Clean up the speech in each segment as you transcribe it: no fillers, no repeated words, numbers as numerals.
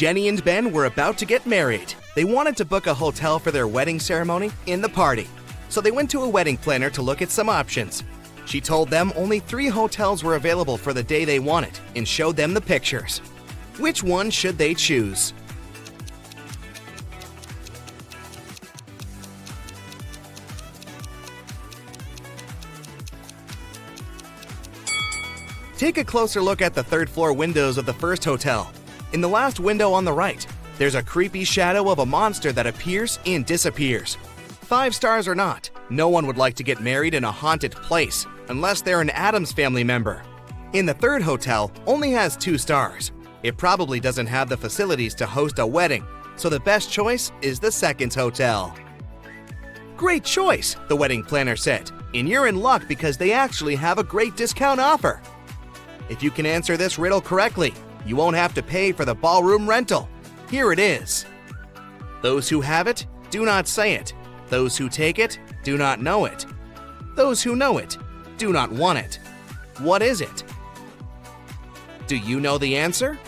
Jenny and Ben were about to get married. They wanted to book a hotel for their wedding ceremony in the party. So they went to a wedding planner to look at some options. She told them only 3 hotels were available for the day they wanted and showed them the pictures. Which one should they choose? Take a closer look at the 3rd floor windows of the first hotel. In the last window on the right, there's a creepy shadow of a monster that appears and disappears. 5 stars or not, no one would like to get married in a haunted place unless they're an Addams Family member. In the 3rd hotel only has 2 stars. It probably doesn't have the facilities to host a wedding, so the best choice is the 2nd hotel. Great choice, the wedding planner said, and you're in luck because they actually have a great discount offer. If you can answer this riddle correctly, you won't have to pay for the ballroom rental. Here it is. Those who have it, do not say it. Those who take it, do not know it. Those who know it, do not want it. What is it? Do you know the answer?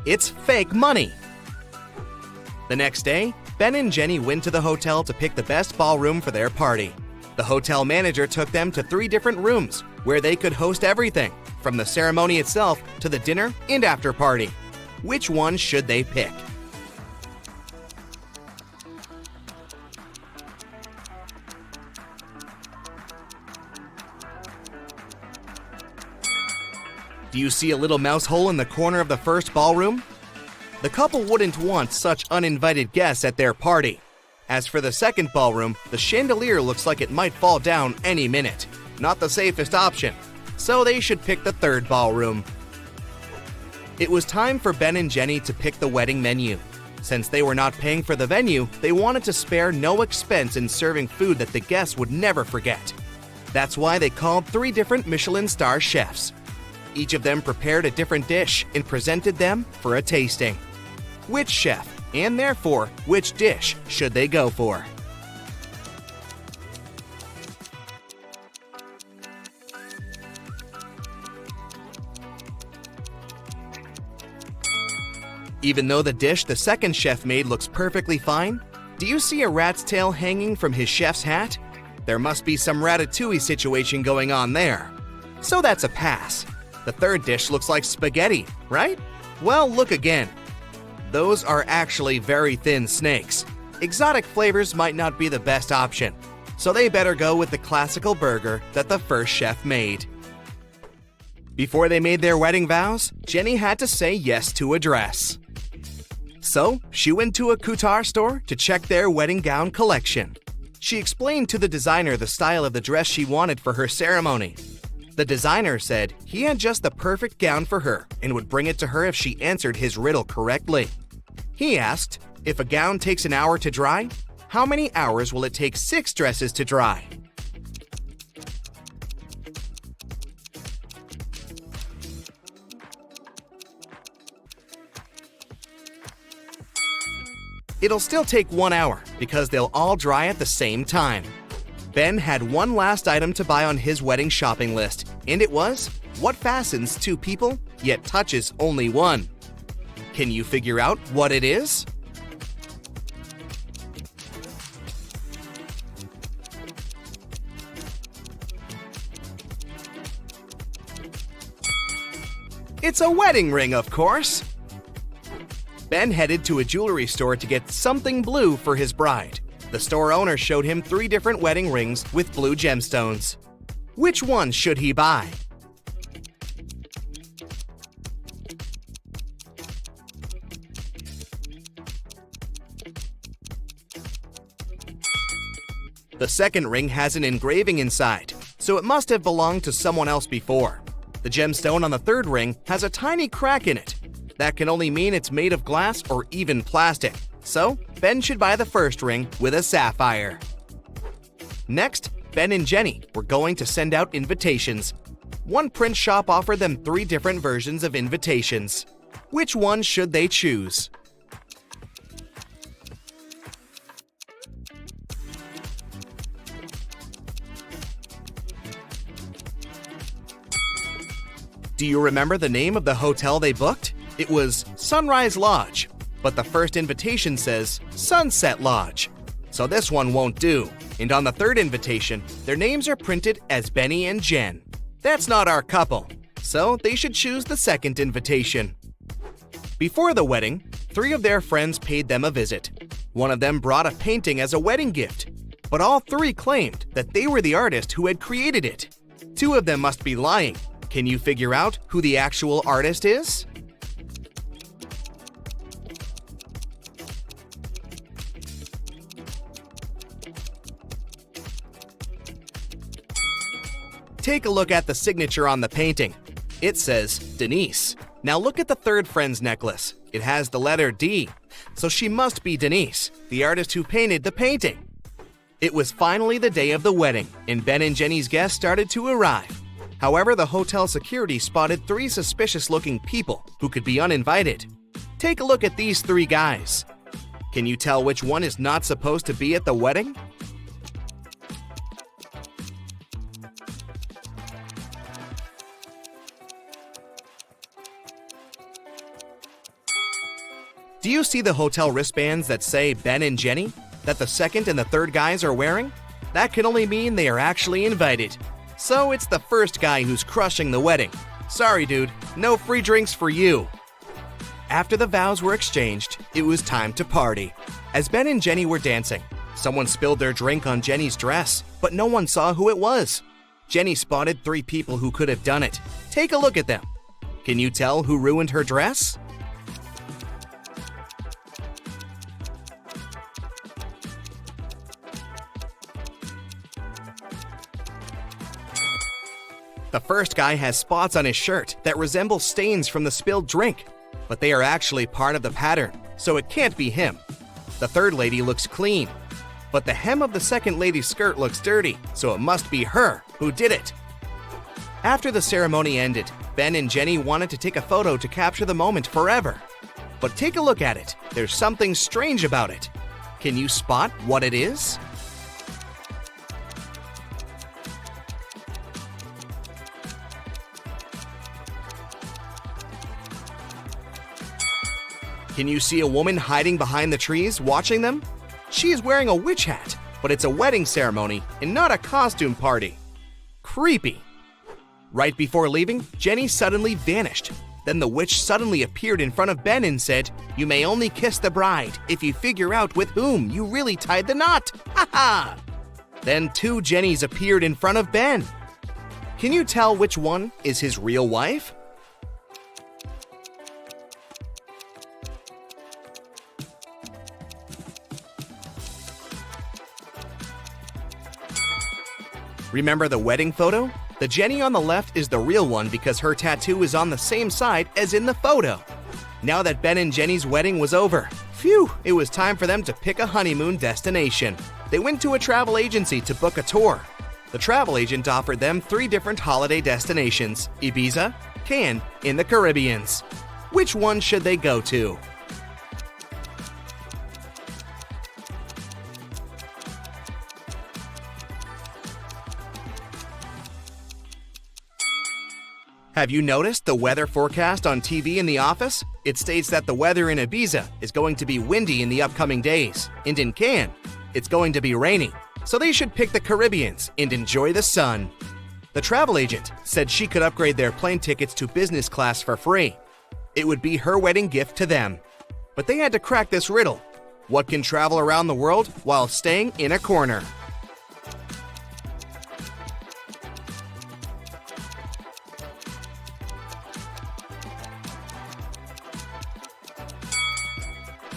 It's fake money. The next day, Ben and Jenny went to the hotel to pick the best ballroom for their party. The hotel manager took them to 3 different rooms where they could host everything, from the ceremony itself to the dinner and after party. Which one should they pick? Do you see a little mouse hole in the corner of the first ballroom? The couple wouldn't want such uninvited guests at their party. As for the 2nd ballroom, the chandelier looks like it might fall down any minute. Not the safest option, so they should pick the 3rd ballroom. It was time for Ben and Jenny to pick the wedding menu. Since they were not paying for the venue, they wanted to spare no expense in serving food that the guests would never forget. That's why they called 3 different Michelin star chefs. Each of them prepared a different dish and presented them for a tasting. Which chef, and therefore which dish, should they go for? Even though the dish the 2nd chef made looks perfectly fine, do you see a rat's tail hanging from his chef's hat? There must be some ratatouille situation going on there. So that's a pass. The 3rd dish looks like spaghetti, right? Well, look again. Those are actually very thin snakes. Exotic flavors might not be the best option, so they better go with the classical burger that the first chef made. Before they made their wedding vows, Jenny had to say yes to a dress. So, she went to a couture store to check their wedding gown collection. She explained to the designer the style of the dress she wanted for her ceremony. The designer said he had just the perfect gown for her and would bring it to her if she answered his riddle correctly. He asked, if a gown takes an hour to dry, how many hours will it take 6 dresses to dry? It'll still take 1 hour because they'll all dry at the same time. Ben had one last item to buy on his wedding shopping list, and it was, what fastens 2 people, yet touches only 1? Can you figure out what it is? It's a wedding ring, of course! Ben headed to a jewelry store to get something blue for his bride. The store owner showed him 3 different wedding rings with blue gemstones. Which one should he buy? The 2nd ring has an engraving inside, so it must have belonged to someone else before. The gemstone on the 3rd ring has a tiny crack in it. That can only mean it's made of glass or even plastic. So, Ben should buy the 1st ring with a sapphire. Next, Ben and Jenny were going to send out invitations. One print shop offered them 3 different versions of invitations. Which one should they choose? Do you remember the name of the hotel they booked? It was Sunrise Lodge, but the first invitation says Sunset Lodge. So this one won't do. And on the third invitation, their names are printed as Benny and Jen. That's not our couple, so they should choose the second invitation. Before the wedding, 3 of their friends paid them a visit. One of them brought a painting as a wedding gift, but all 3 claimed that they were the artist who had created it. 2 of them must be lying. Can you figure out who the actual artist is? Take a look at the signature on the painting. It says Denise. Now look at the third friend's necklace. It has the letter D, so she must be Denise, the artist who painted the painting. It was finally the day of the wedding, and Ben and Jenny's guests started to arrive. However, the hotel security spotted 3 suspicious-looking people who could be uninvited. Take a look at these 3 guys. Can you tell which one is not supposed to be at the wedding? Do you see the hotel wristbands that say Ben and Jenny, that the second and the third guys are wearing? That can only mean they are actually invited. So it's the first guy who's crushing the wedding. Sorry, dude, no free drinks for you. After the vows were exchanged, it was time to party. As Ben and Jenny were dancing, someone spilled their drink on Jenny's dress, but no one saw who it was. Jenny spotted 3 people who could have done it. Take a look at them. Can you tell who ruined her dress? The first guy has spots on his shirt that resemble stains from the spilled drink, but they are actually part of the pattern, so it can't be him. The third lady looks clean, but the hem of the second lady's skirt looks dirty, so it must be her who did it. After the ceremony ended, Ben and Jenny wanted to take a photo to capture the moment forever. But take a look at it. There's something strange about it. Can you spot what it is? Can you see a woman hiding behind the trees watching them? She is wearing a witch hat, but it's a wedding ceremony and not a costume party. Creepy. Right before leaving, Jenny suddenly vanished. Then the witch suddenly appeared in front of Ben and said, "You may only kiss the bride if you figure out with whom you really tied the knot. Ha ha!" Then 2 Jennys appeared in front of Ben. Can you tell which one is his real wife? Remember the wedding photo? The Jenny on the left is the real one because her tattoo is on the same side as in the photo. Now that Ben and Jenny's wedding was over, phew, it was time for them to pick a honeymoon destination. They went to a travel agency to book a tour. The travel agent offered them 3 different holiday destinations: Ibiza, Cannes, and the Caribbean. Which one should they go to? Have you noticed the weather forecast on TV in the office? It states that the weather in Ibiza is going to be windy in the upcoming days, and in Cannes, it's going to be rainy. So they should pick the Caribbean and enjoy the sun. The travel agent said she could upgrade their plane tickets to business class for free. It would be her wedding gift to them. But they had to crack this riddle. What can travel around the world while staying in a corner?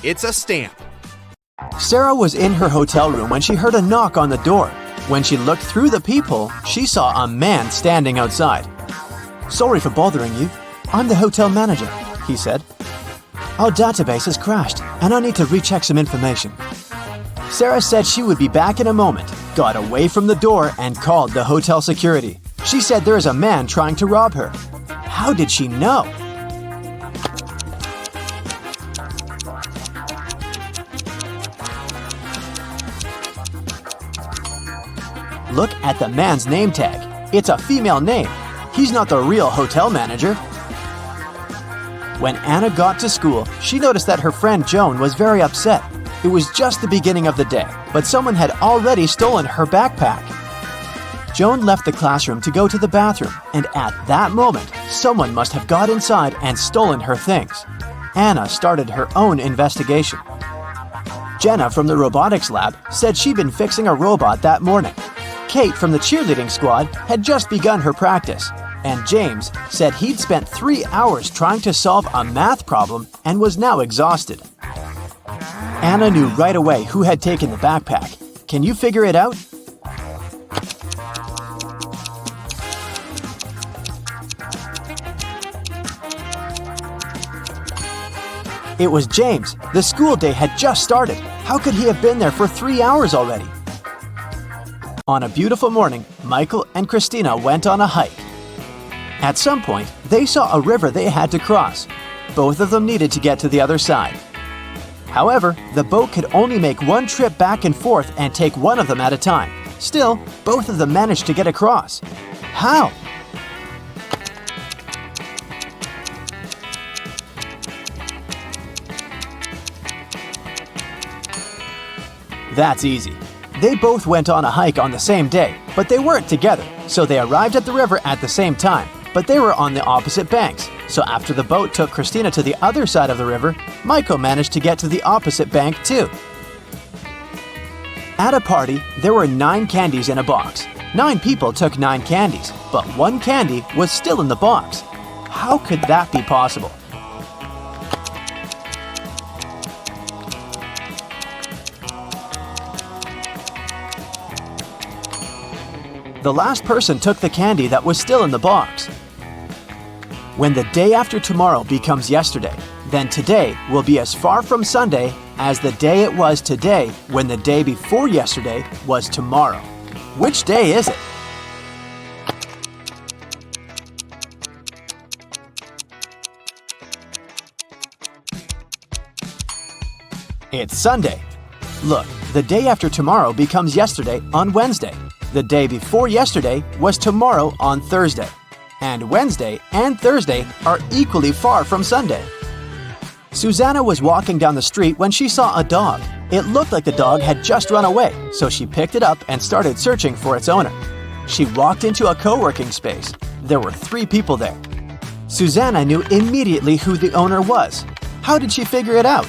It's a stamp. Sarah was in her hotel room when she heard a knock on the door. When she looked through the peephole, she saw a man standing outside. "Sorry for bothering you. I'm the hotel manager," he said. "Our database has crashed, and I need to recheck some information." Sarah said she would be back in a moment, got away from the door, and called the hotel security. She said there is a man trying to rob her. How did she know? Look at the man's name tag. It's a female name. He's not the real hotel manager. When Anna got to school, she noticed that her friend Joan was very upset. It was just the beginning of the day, but someone had already stolen her backpack. Joan left the classroom to go to the bathroom, and at that moment, someone must have got inside and stolen her things. Anna started her own investigation. Jenna from the robotics lab said she'd been fixing a robot that morning. Kate from the cheerleading squad had just begun her practice. And James said he'd spent 3 hours trying to solve a math problem and was now exhausted. Anna knew right away who had taken the backpack. Can you figure it out? It was James. The school day had just started. How could he have been there for 3 hours already? On a beautiful morning, Michael and Christina went on a hike. At some point, they saw a river they had to cross. Both of them needed to get to the other side. However, the boat could only make one trip back and forth and take one of them at a time. Still, both of them managed to get across. How? That's easy. They both went on a hike on the same day, but they weren't together, so they arrived at the river at the same time. But they were on the opposite banks, so after the boat took Christina to the other side of the river, Michael managed to get to the opposite bank too. At a party, there were 9 candies in a box. 9 people took 9 candies, but 1 candy was still in the box. How could that be possible? The last person took the candy that was still in the box. When the day after tomorrow becomes yesterday, then today will be as far from Sunday as the day it was today when the day before yesterday was tomorrow. Which day is it? It's Sunday. Look, the day after tomorrow becomes yesterday on Wednesday. The day before yesterday was tomorrow on Thursday. And Wednesday and Thursday are equally far from Sunday. Susanna was walking down the street when she saw a dog. It looked like the dog had just run away, so she picked it up and started searching for its owner. She walked into a co-working space. There were 3 people there. Susanna knew immediately who the owner was. How did she figure it out?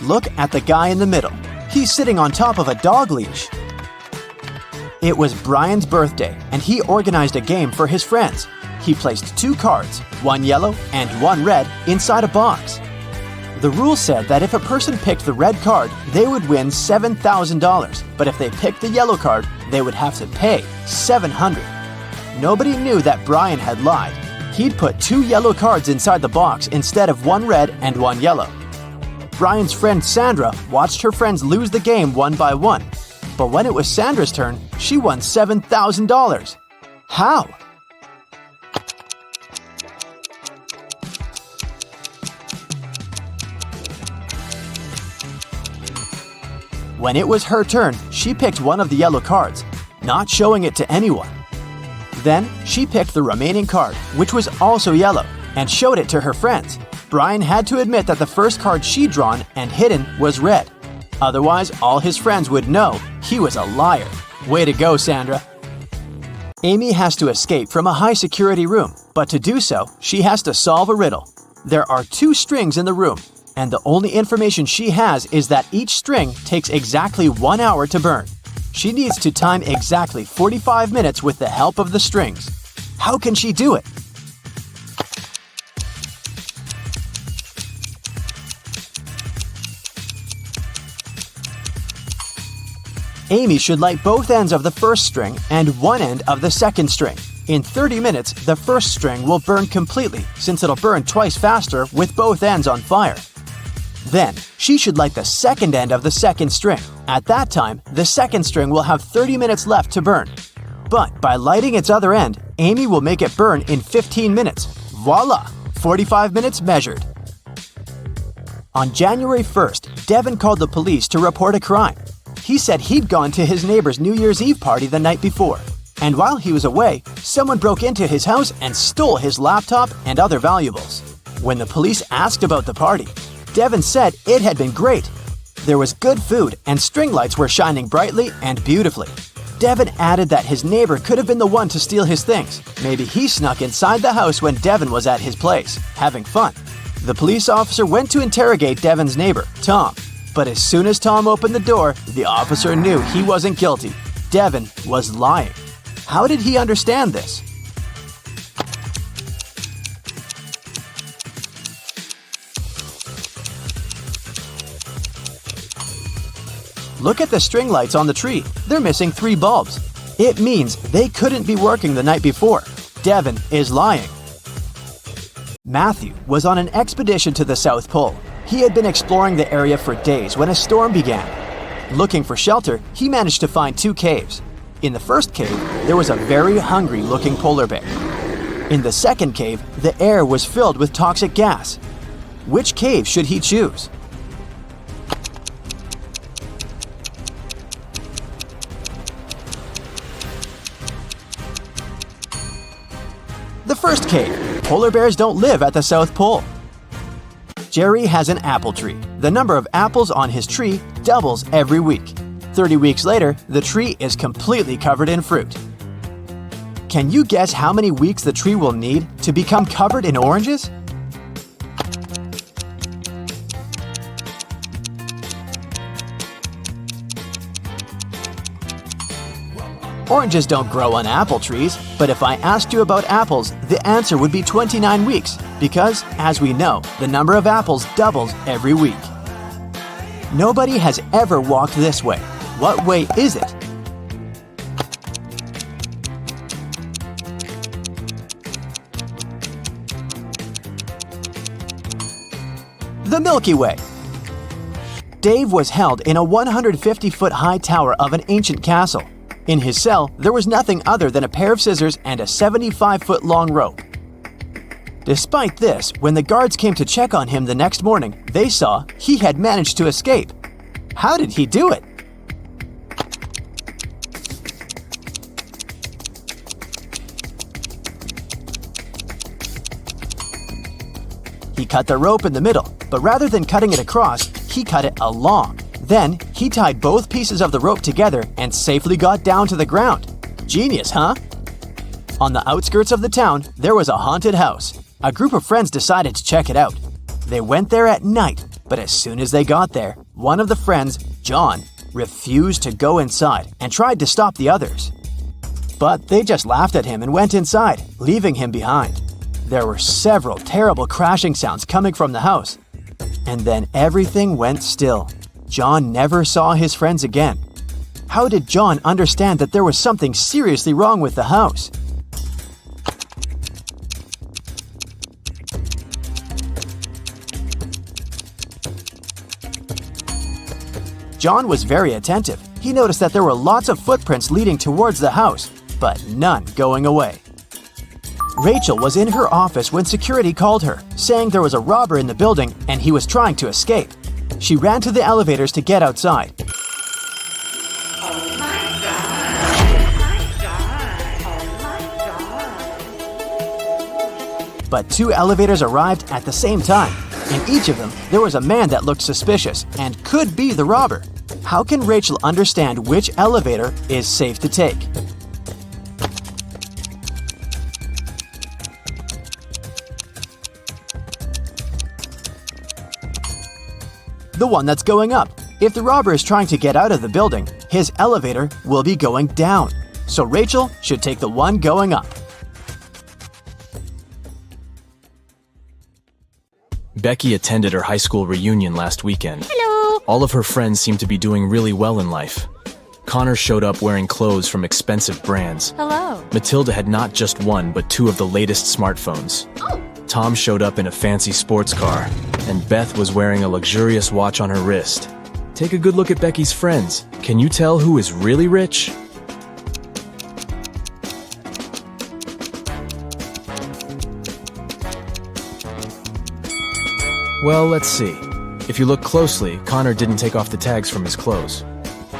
Look at the guy in the middle. He's sitting on top of a dog leash. It was Brian's birthday, and he organized a game for his friends. He placed 2 cards, 1 yellow and 1 red, inside a box. The rule said that if a person picked the red card, they would win $7,000, but if they picked the yellow card, they would have to pay $700. Nobody knew that Brian had lied. He'd put 2 yellow cards inside the box instead of 1 red and 1 yellow. Brian's friend Sandra watched her friends lose the game one by one. But when it was Sandra's turn, she won $7,000. How? When it was her turn, she picked one of the yellow cards, not showing it to anyone. Then she picked the remaining card, which was also yellow, and showed it to her friends. Brian had to admit that the first card she'd drawn and hidden was red. Otherwise, all his friends would know he was a liar. Way to go, Sandra. Amy has to escape from a high-security room, but to do so, she has to solve a riddle. There are 2 strings in the room, and the only information she has is that each string takes exactly 1 hour to burn. She needs to time exactly 45 minutes with the help of the strings. How can she do it? Amy should light both ends of the first string and one end of the second string. In 30 minutes, the first string will burn completely since it'll burn twice faster with both ends on fire. Then, she should light the second end of the second string. At that time, the second string will have 30 minutes left to burn. But by lighting its other end, Amy will make it burn in 15 minutes. Voila! 45 minutes measured. On January 1st, Devin called the police to report a crime. He said he'd gone to his neighbor's New Year's Eve party the night before. And while he was away, someone broke into his house and stole his laptop and other valuables. When the police asked about the party, Devin said it had been great. There was good food and string lights were shining brightly and beautifully. Devin added that his neighbor could have been the one to steal his things. Maybe he snuck inside the house when Devin was at his place, having fun. The police officer went to interrogate Devin's neighbor, Tom. But as soon as Tom opened the door, the officer knew he wasn't guilty. Devin was lying. How did he understand this? Look at the string lights on the tree. They're missing 3 bulbs. It means they couldn't be working the night before. Devin is lying. Matthew was on an expedition to the South Pole. He had been exploring the area for days when a storm began. Looking for shelter, he managed to find 2 caves. In the first cave, there was a very hungry-looking polar bear. In the second cave, the air was filled with toxic gas. Which cave should he choose? The first cave. Polar bears don't live at the South Pole. Jerry has an apple tree. The number of apples on his tree doubles every week. 30 weeks later, the tree is completely covered in fruit. Can you guess how many weeks the tree will need to become covered in oranges? Oranges don't grow on apple trees, but if I asked you about apples, the answer would be 29 weeks, because, as we know, the number of apples doubles every week. Nobody has ever walked this way. What way is it? The Milky Way. Dave was held in a 150-foot-high tower of an ancient castle. In his cell, there was nothing other than a pair of scissors and a 75-foot-long rope. Despite this, when the guards came to check on him the next morning, they saw he had managed to escape. How did he do it? He cut the rope in the middle, but rather than cutting it across, he cut it along. Then, he tied both pieces of the rope together and safely got down to the ground. Genius, huh? On the outskirts of the town, there was a haunted house. A group of friends decided to check it out. They went there at night, but as soon as they got there, one of the friends, John, refused to go inside and tried to stop the others. But they just laughed at him and went inside, leaving him behind. There were several terrible crashing sounds coming from the house. And then everything went still. John never saw his friends again. How did John understand that there was something seriously wrong with the house? John was very attentive. He noticed that there were lots of footprints leading towards the house, but none going away. Rachel was in her office when security called her, saying there was a robber in the building and he was trying to escape. She ran to the elevators to get outside. But 2 elevators arrived at the same time. In each of them, there was a man that looked suspicious and could be the robber. How can Rachel understand which elevator is safe to take? The one that's going up. If the robber is trying to get out of the building, his elevator will be going down. So Rachel should take the one going up. Becky attended her high school reunion last weekend. Hello. All of her friends seemed to be doing really well in life. Connor showed up wearing clothes from expensive brands. Hello. Matilda had not just one, but 2 of the latest smartphones. Oh. Tom showed up in a fancy sports car, and Beth was wearing a luxurious watch on her wrist. Take a good look at Becky's friends. Can you tell who is really rich? Well, let's see. If you look closely, Connor didn't take off the tags from his clothes.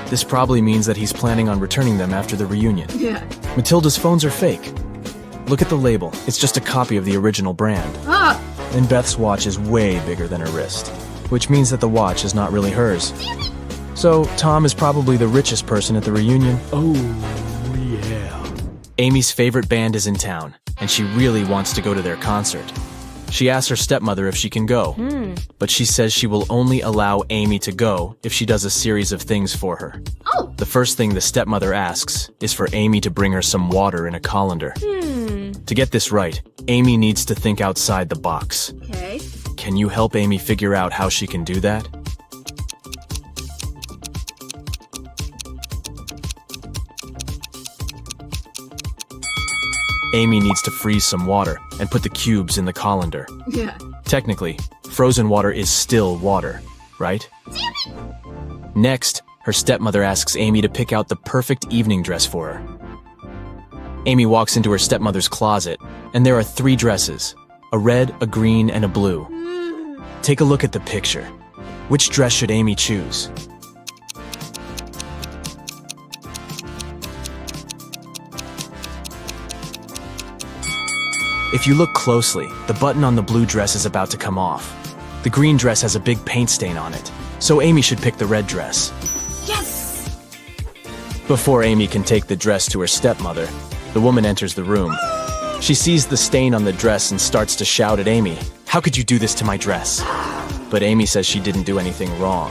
This probably means that he's planning on returning them after the reunion. Yeah. Matilda's phones are fake. Look at the label. It's just a copy of the original brand. Ah! And Beth's watch is way bigger than her wrist, which means that the watch is not really hers. So, Tom is probably the richest person at the reunion. Oh, yeah. Amy's favorite band is in town, and she really wants to go to their concert. She asks her stepmother if she can go, but she says she will only allow Amy to go if she does a series of things for her. Oh! The first thing the stepmother asks is for Amy to bring her some water in a colander. To get this right, Amy needs to think outside the box. Okay. Can you help Amy figure out how she can do that? Amy needs to freeze some water and put the cubes in the colander. Yeah. Technically, frozen water is still water, right? Next, her stepmother asks Amy to pick out the perfect evening dress for her. Amy walks into her stepmother's closet, and there are 3 dresses, a red, a green, and a blue. Take a look at the picture. Which dress should Amy choose? If you look closely, the button on the blue dress is about to come off. The green dress has a big paint stain on it, so Amy should pick the red dress. Yes! Before Amy can take the dress to her stepmother, the woman enters the room. She sees the stain on the dress and starts to shout at Amy, "How could you do this to my dress?" But Amy says she didn't do anything wrong,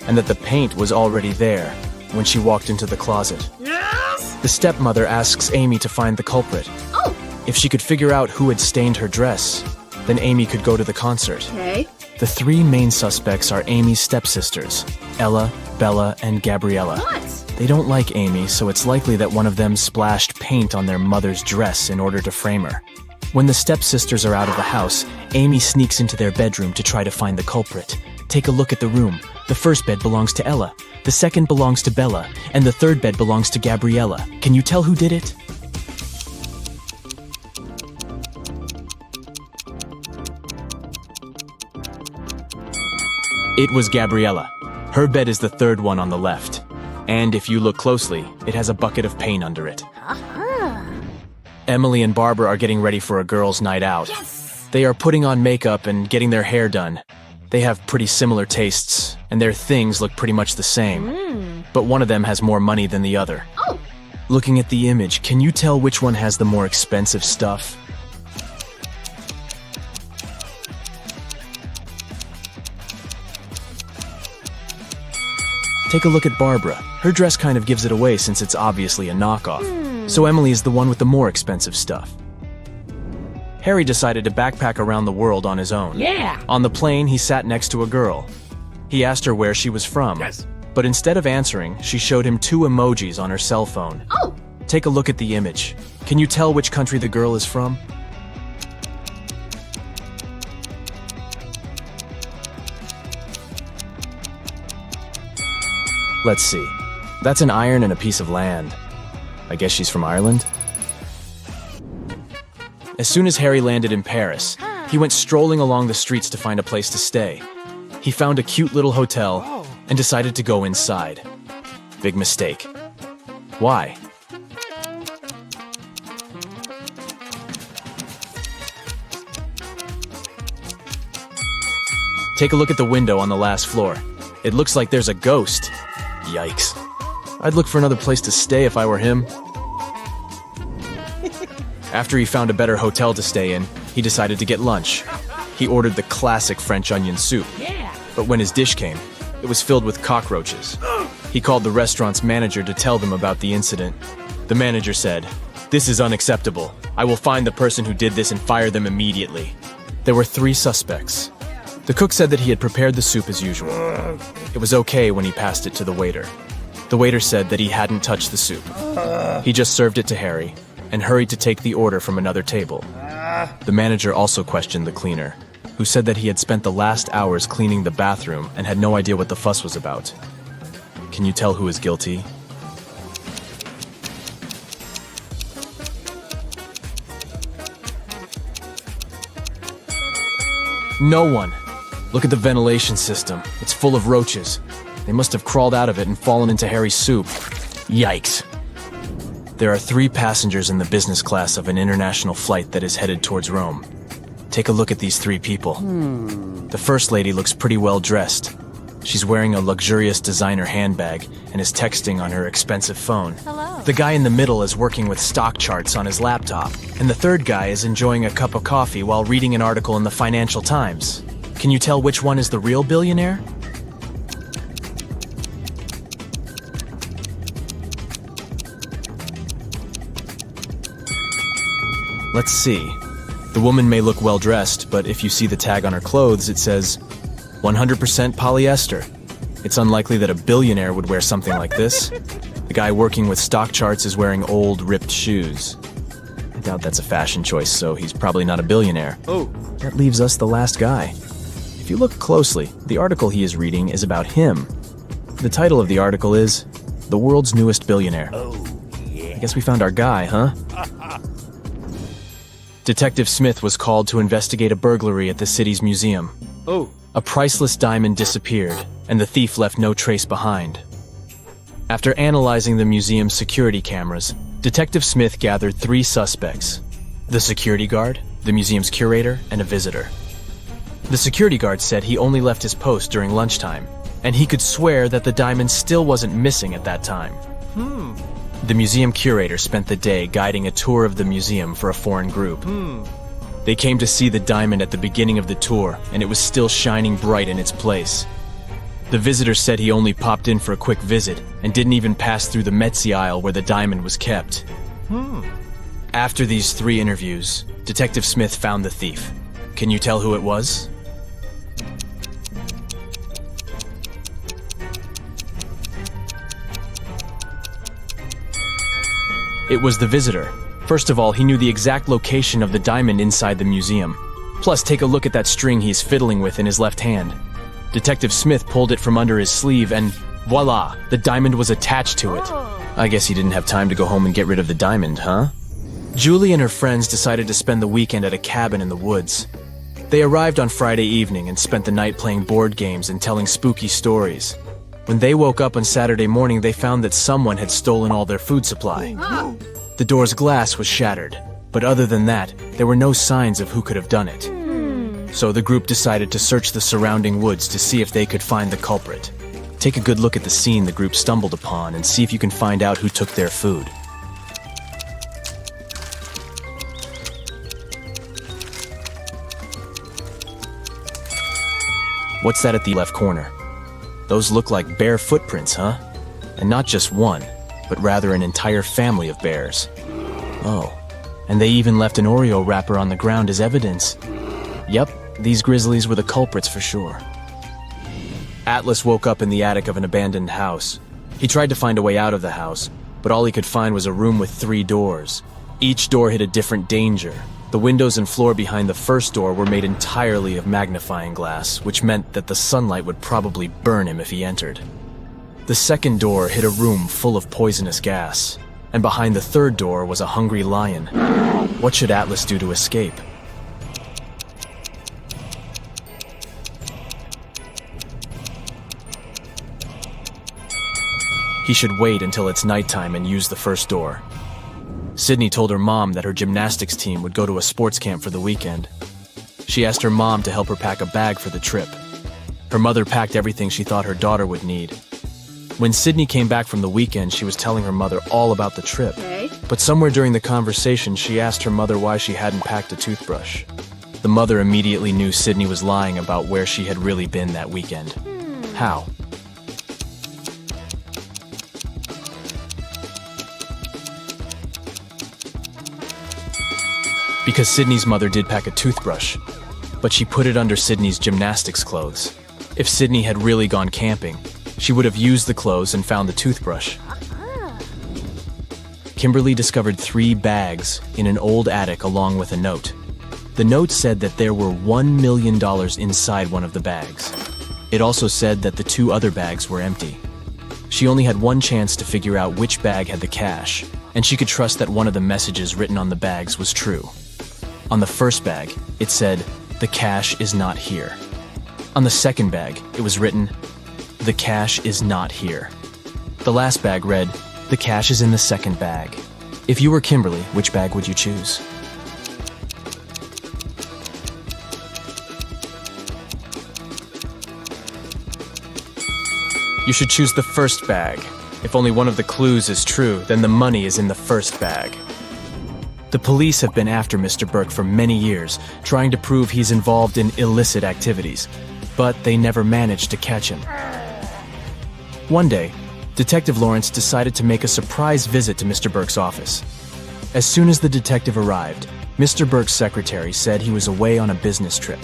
and that the paint was already there when she walked into the closet. Yes! The stepmother asks Amy to find the culprit. Oh! If she could figure out who had stained her dress, then Amy could go to the concert. Okay. The 3 main suspects are Amy's stepsisters, Ella, Bella, and Gabriella. What? They don't like Amy, so it's likely that one of them splashed paint on their mother's dress in order to frame her. When the stepsisters are out of the house, Amy sneaks into their bedroom to try to find the culprit. Take a look at the room. The first bed belongs to Ella, the second belongs to Bella, and the third bed belongs to Gabriella. Can you tell who did it? It was Gabriella. Her bed is the third one on the left. And if you look closely, it has a bucket of paint under it. Emily and Barbara are getting ready for a girls' night out. Yes! They are putting on makeup and getting their hair done. They have pretty similar tastes, and their things look pretty much the same. But one of them has more money than the other. Oh! Looking at the image, can you tell which one has the more expensive stuff? Take a look at Barbara. Her dress kind of gives it away since it's obviously a knockoff. So Emily is the one with the more expensive stuff. Harry decided to backpack around the world on his own. Yeah! On the plane, he sat next to a girl. He asked her where she was from. Yes. But instead of answering, she showed him 2 emojis on her cell phone. Oh! Take a look at the image. Can you tell which country the girl is from? Let's see. That's an iron and a piece of land. I guess she's from Ireland? As soon as Harry landed in Paris, he went strolling along the streets to find a place to stay. He found a cute little hotel and decided to go inside. Big mistake. Why? Take a look at the window on the last floor. It looks like there's a ghost. Yikes. I'd look for another place to stay if I were him. After he found a better hotel to stay in, he decided to get lunch. He ordered the classic French onion soup. But when his dish came, it was filled with cockroaches. He called the restaurant's manager to tell them about the incident. The manager said, "This is unacceptable. I will find the person who did this and fire them immediately." There were 3 suspects. The cook said that he had prepared the soup as usual. It was okay when he passed it to the waiter. The waiter said that he hadn't touched the soup. He just served it to Harry and hurried to take the order from another table. The manager also questioned the cleaner, who said that he had spent the last hours cleaning the bathroom and had no idea what the fuss was about. Can you tell who is guilty? No one. Look at the ventilation system. It's full of roaches. They must have crawled out of it and fallen into Harry's soup. Yikes. There are 3 passengers in the business class of an international flight that is headed towards Rome. Take a look at these 3 people. The first lady looks pretty well dressed. She's wearing a luxurious designer handbag and is texting on her expensive phone. Hello. The guy in the middle is working with stock charts on his laptop, and the third guy is enjoying a cup of coffee while reading an article in the Financial Times. Can you tell which one is the real billionaire? Let's see. The woman may look well dressed, but if you see the tag on her clothes, it says 100% polyester. It's unlikely that a billionaire would wear something like this. The guy working with stock charts is wearing old, ripped shoes. I doubt that's a fashion choice, so he's probably not a billionaire. Oh. That leaves us the last guy. If you look closely, the article he is reading is about him. The title of the article is The World's Newest Billionaire. I guess we found our guy, huh? Detective Smith was called to investigate a burglary at the city's museum. A priceless diamond disappeared, and the thief left no trace behind. After analyzing the museum's security cameras, Detective Smith gathered 3 suspects: the security guard, the museum's curator, and a visitor. The security guard said he only left his post during lunchtime, and he could swear that the diamond still wasn't missing at that time. The museum curator spent the day guiding a tour of the museum for a foreign group. They came to see the diamond at the beginning of the tour, and it was still shining bright in its place. The visitor said he only popped in for a quick visit and didn't even pass through the Metzi aisle where the diamond was kept. After these 3 interviews, Detective Smith found the thief. Can you tell who it was? It was the visitor. First of all, he knew the exact location of the diamond inside the museum. Plus, take a look at that string he's fiddling with in his left hand. Detective Smith pulled it from under his sleeve and voila, the diamond was attached to it. I guess he didn't have time to go home and get rid of the diamond, huh? Julie and her friends decided to spend the weekend at a cabin in the woods. They arrived on Friday evening and spent the night playing board games and telling spooky stories. When they woke up on Saturday morning, they found that someone had stolen all their food supply. The door's glass was shattered, but other than that, there were no signs of who could have done it. So the group decided to search the surrounding woods to see if they could find the culprit. Take a good look at the scene the group stumbled upon and see if you can find out who took their food. What's that at the left corner? Those look like bear footprints, huh? And not just one, but rather an entire family of bears. Oh, and they even left an Oreo wrapper on the ground as evidence. Yep, these grizzlies were the culprits for sure. Atlas woke up in the attic of an abandoned house. He tried to find a way out of the house, but all he could find was a room with 3 doors. Each door hid a different danger. The windows and floor behind the first door were made entirely of magnifying glass, which meant that the sunlight would probably burn him if he entered. The second door hid a room full of poisonous gas, and behind the third door was a hungry lion. What should Atlas do to escape? He should wait until it's nighttime and use the first door. Sydney told her mom that her gymnastics team would go to a sports camp for the weekend. She asked her mom to help her pack a bag for the trip. Her mother packed everything she thought her daughter would need. When Sydney came back from the weekend, she was telling her mother all about the trip. But somewhere during the conversation, she asked her mother why she hadn't packed a toothbrush. The mother immediately knew Sydney was lying about where she had really been that weekend. How? Because Sydney's mother did pack a toothbrush, but she put it under Sydney's gymnastics clothes. If Sydney had really gone camping, she would have used the clothes and found the toothbrush. Kimberly discovered 3 bags in an old attic along with a note. The note said that there were $1 million inside one of the bags. It also said that the 2 other bags were empty. She only had one chance to figure out which bag had the cash, and she could trust that one of the messages written on the bags was true. On the first bag, it said, "The cash is not here." On the second bag, it was written, "The cash is not here." The last bag read, "The cash is in the second bag." If you were Kimberly, which bag would you choose? You should choose the first bag. If only one of the clues is true, then the money is in the first bag. The police have been after Mr. Burke for many years, trying to prove he's involved in illicit activities, but they never managed to catch him. One day, Detective Lawrence decided to make a surprise visit to Mr. Burke's office. As soon as the detective arrived, Mr. Burke's secretary said he was away on a business trip.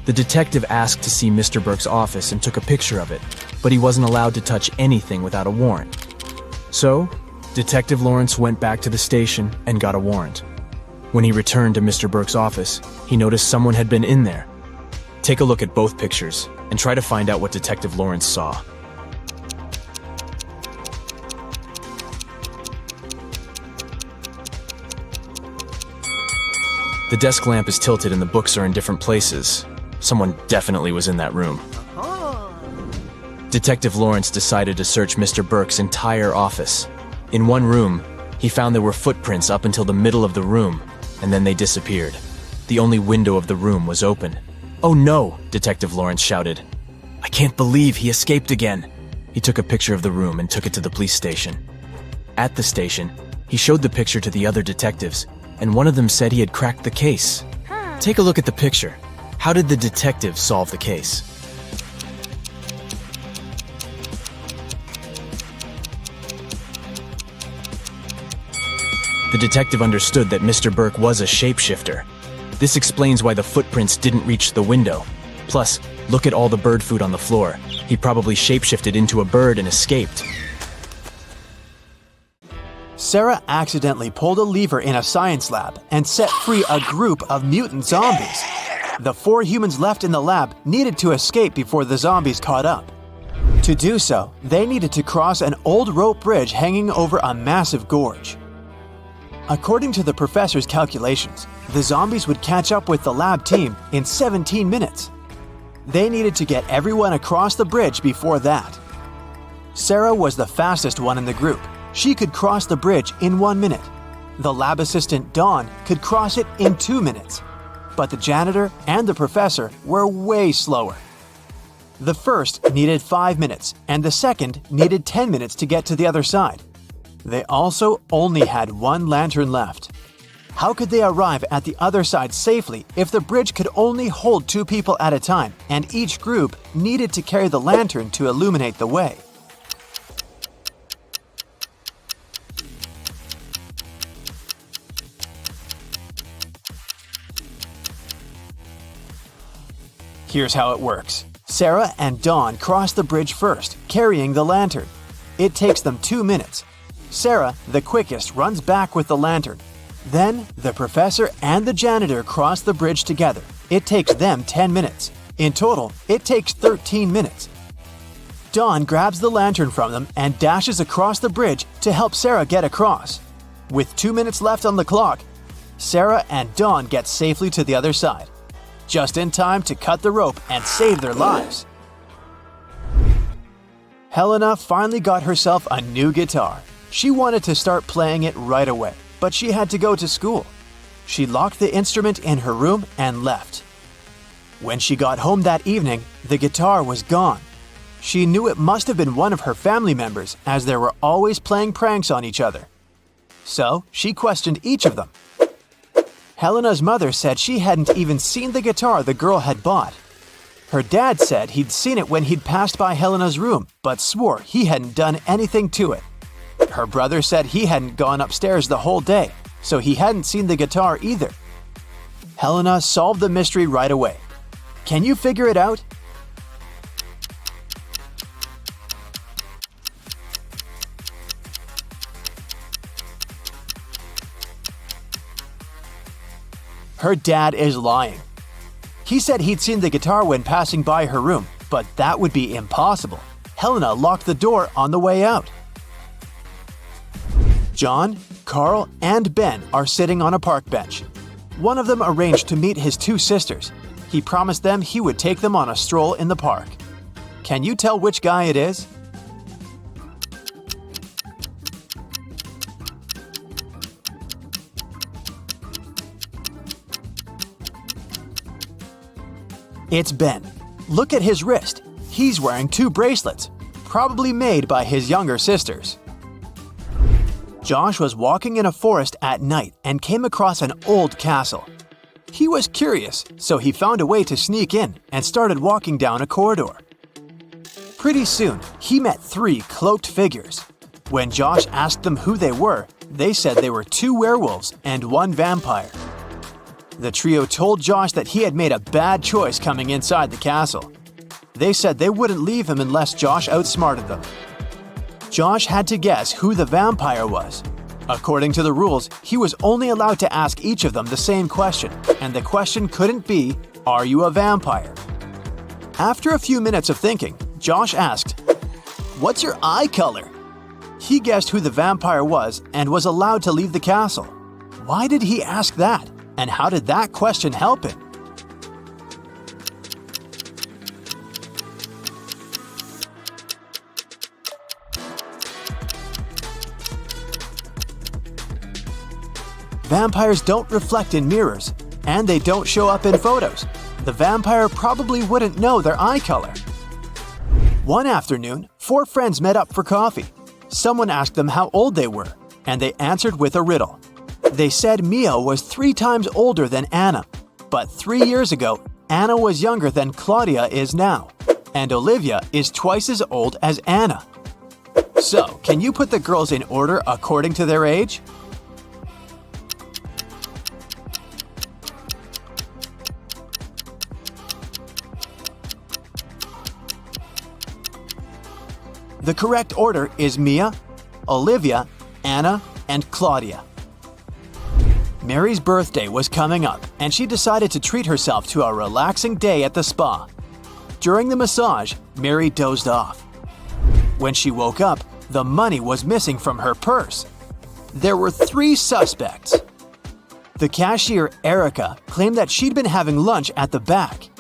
The detective asked to see Mr. Burke's office and took a picture of it, but he wasn't allowed to touch anything without a warrant. So, Detective Lawrence went back to the station and got a warrant. When he returned to Mr. Burke's office, he noticed someone had been in there. Take a look at both pictures and try to find out what Detective Lawrence saw. The desk lamp is tilted and the books are in different places. Someone definitely was in that room. Detective Lawrence decided to search Mr. Burke's entire office. In one room, he found there were footprints up until the middle of the room, and then they disappeared. The only window of the room was open. "Oh no!" Detective Lawrence shouted. "I can't believe he escaped again." He took a picture of the room and took it to the police station. At the station, he showed the picture to the other detectives, and one of them said he had cracked the case. Take a look at the picture. How did the detective solve the case? The detective understood that Mr. Burke was a shapeshifter. This explains why the footprints didn't reach the window. Plus, look at all the bird food on the floor. He probably shapeshifted into a bird and escaped. Sarah accidentally pulled a lever in a science lab and set free a group of mutant zombies. The 4 humans left in the lab needed to escape before the zombies caught up. To do so, they needed to cross an old rope bridge hanging over a massive gorge. According to the professor's calculations, the zombies would catch up with the lab team in 17 minutes. They needed to get everyone across the bridge before that. Sarah was the fastest one in the group. She could cross the bridge in 1 minute. The lab assistant, Dawn, could cross it in 2 minutes. But the janitor and the professor were way slower. The first needed 5 minutes, and the second needed 10 minutes to get to the other side. They also only had 1 lantern left. How could they arrive at the other side safely if the bridge could only hold 2 people at a time, and each group needed to carry the lantern to illuminate the way? Here's how it works. Sarah and Dawn cross the bridge first, carrying the lantern. It takes them 2 minutes. Sarah, the quickest, runs back with the lantern. Then, the professor and the janitor cross the bridge together. It takes them 10 minutes. In total, it takes 13 minutes. Dawn grabs the lantern from them and dashes across the bridge to help Sarah get across. With 2 minutes left on the clock, Sarah and Dawn get safely to the other side, just in time to cut the rope and save their lives. Helena finally got herself a new guitar. She wanted to start playing it right away, but she had to go to school. She locked the instrument in her room and left. When she got home that evening, the guitar was gone. She knew it must have been one of her family members, as they were always playing pranks on each other. So she questioned each of them. Helena's mother said she hadn't even seen the guitar the girl had bought. Her dad said he'd seen it when he'd passed by Helena's room, but swore he hadn't done anything to it. Her brother said he hadn't gone upstairs the whole day, so he hadn't seen the guitar either. Helena solved the mystery right away. Can you figure it out? Her dad is lying. He said he'd seen the guitar when passing by her room, but that would be impossible. Helena locked the door on the way out. John, Carl, and Ben are sitting on a park bench. One of them arranged to meet his 2 sisters. He promised them he would take them on a stroll in the park. Can you tell which guy it is? It's Ben. Look at his wrist. He's wearing 2 bracelets, probably made by his younger sisters. Josh was walking in a forest at night and came across an old castle. He was curious, so he found a way to sneak in and started walking down a corridor. Pretty soon, he met 3 cloaked figures. When Josh asked them who they were, they said they were 2 werewolves and 1 vampire. The trio told Josh that he had made a bad choice coming inside the castle. They said they wouldn't leave him unless Josh outsmarted them. Josh had to guess who the vampire was. According to the rules, he was only allowed to ask each of them the same question, and the question couldn't be, "Are you a vampire?" After a few minutes of thinking, Josh asked, "What's your eye color?" He guessed who the vampire was and was allowed to leave the castle. Why did he ask that? And how did that question help him? Vampires don't reflect in mirrors, and they don't show up in photos. The vampire probably wouldn't know their eye color. One afternoon, 4 friends met up for coffee. Someone asked them how old they were, and they answered with a riddle. They said Mia was 3 times older than Anna, but 3 years ago, Anna was younger than Claudia is now, and Olivia is twice as old as Anna. So, can you put the girls in order according to their age? The correct order is Mia, Olivia, Anna, and Claudia. Mary's birthday was coming up, and she decided to treat herself to a relaxing day at the spa. During the massage, Mary dozed off. When she woke up, the money was missing from her purse. There were 3 suspects. The cashier, Erica, claimed that she'd been having lunch at the back.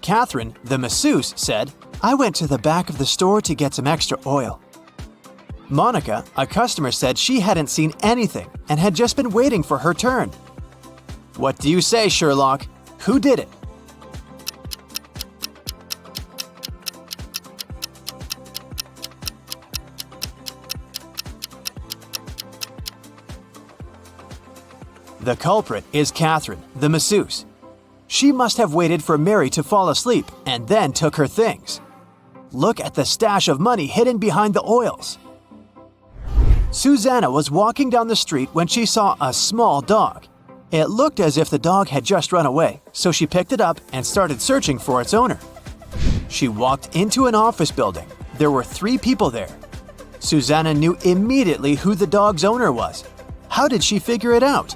Catherine, the masseuse, said, "I went to the back of the store to get some extra oil." Monica, a customer, said she hadn't seen anything and had just been waiting for her turn. What do you say, Sherlock? Who did it? The culprit is Catherine, the masseuse. She must have waited for Mary to fall asleep and then took her things. Look at the stash of money hidden behind the oils. Susanna was walking down the street when she saw a small dog. It looked as if the dog had just run away, so she picked it up and started searching for its owner. She walked into an office building. There were 3 people there. Susanna knew immediately who the dog's owner was. How did she figure it out?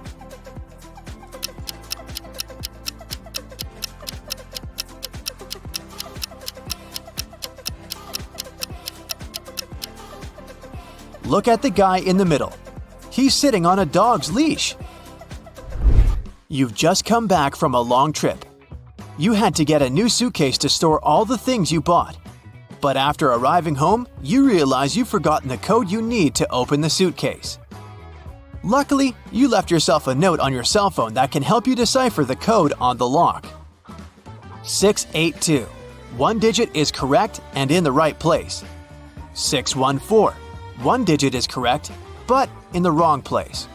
Look at the guy in the middle. He's sitting on a dog's leash. You've just come back from a long trip. You had to get a new suitcase to store all the things you bought. But after arriving home, you realize you've forgotten the code you need to open the suitcase. Luckily, you left yourself a note on your cell phone that can help you decipher the code on the lock. 682. 1 digit is correct and in the right place. 614. 1 digit is correct, but in the wrong place.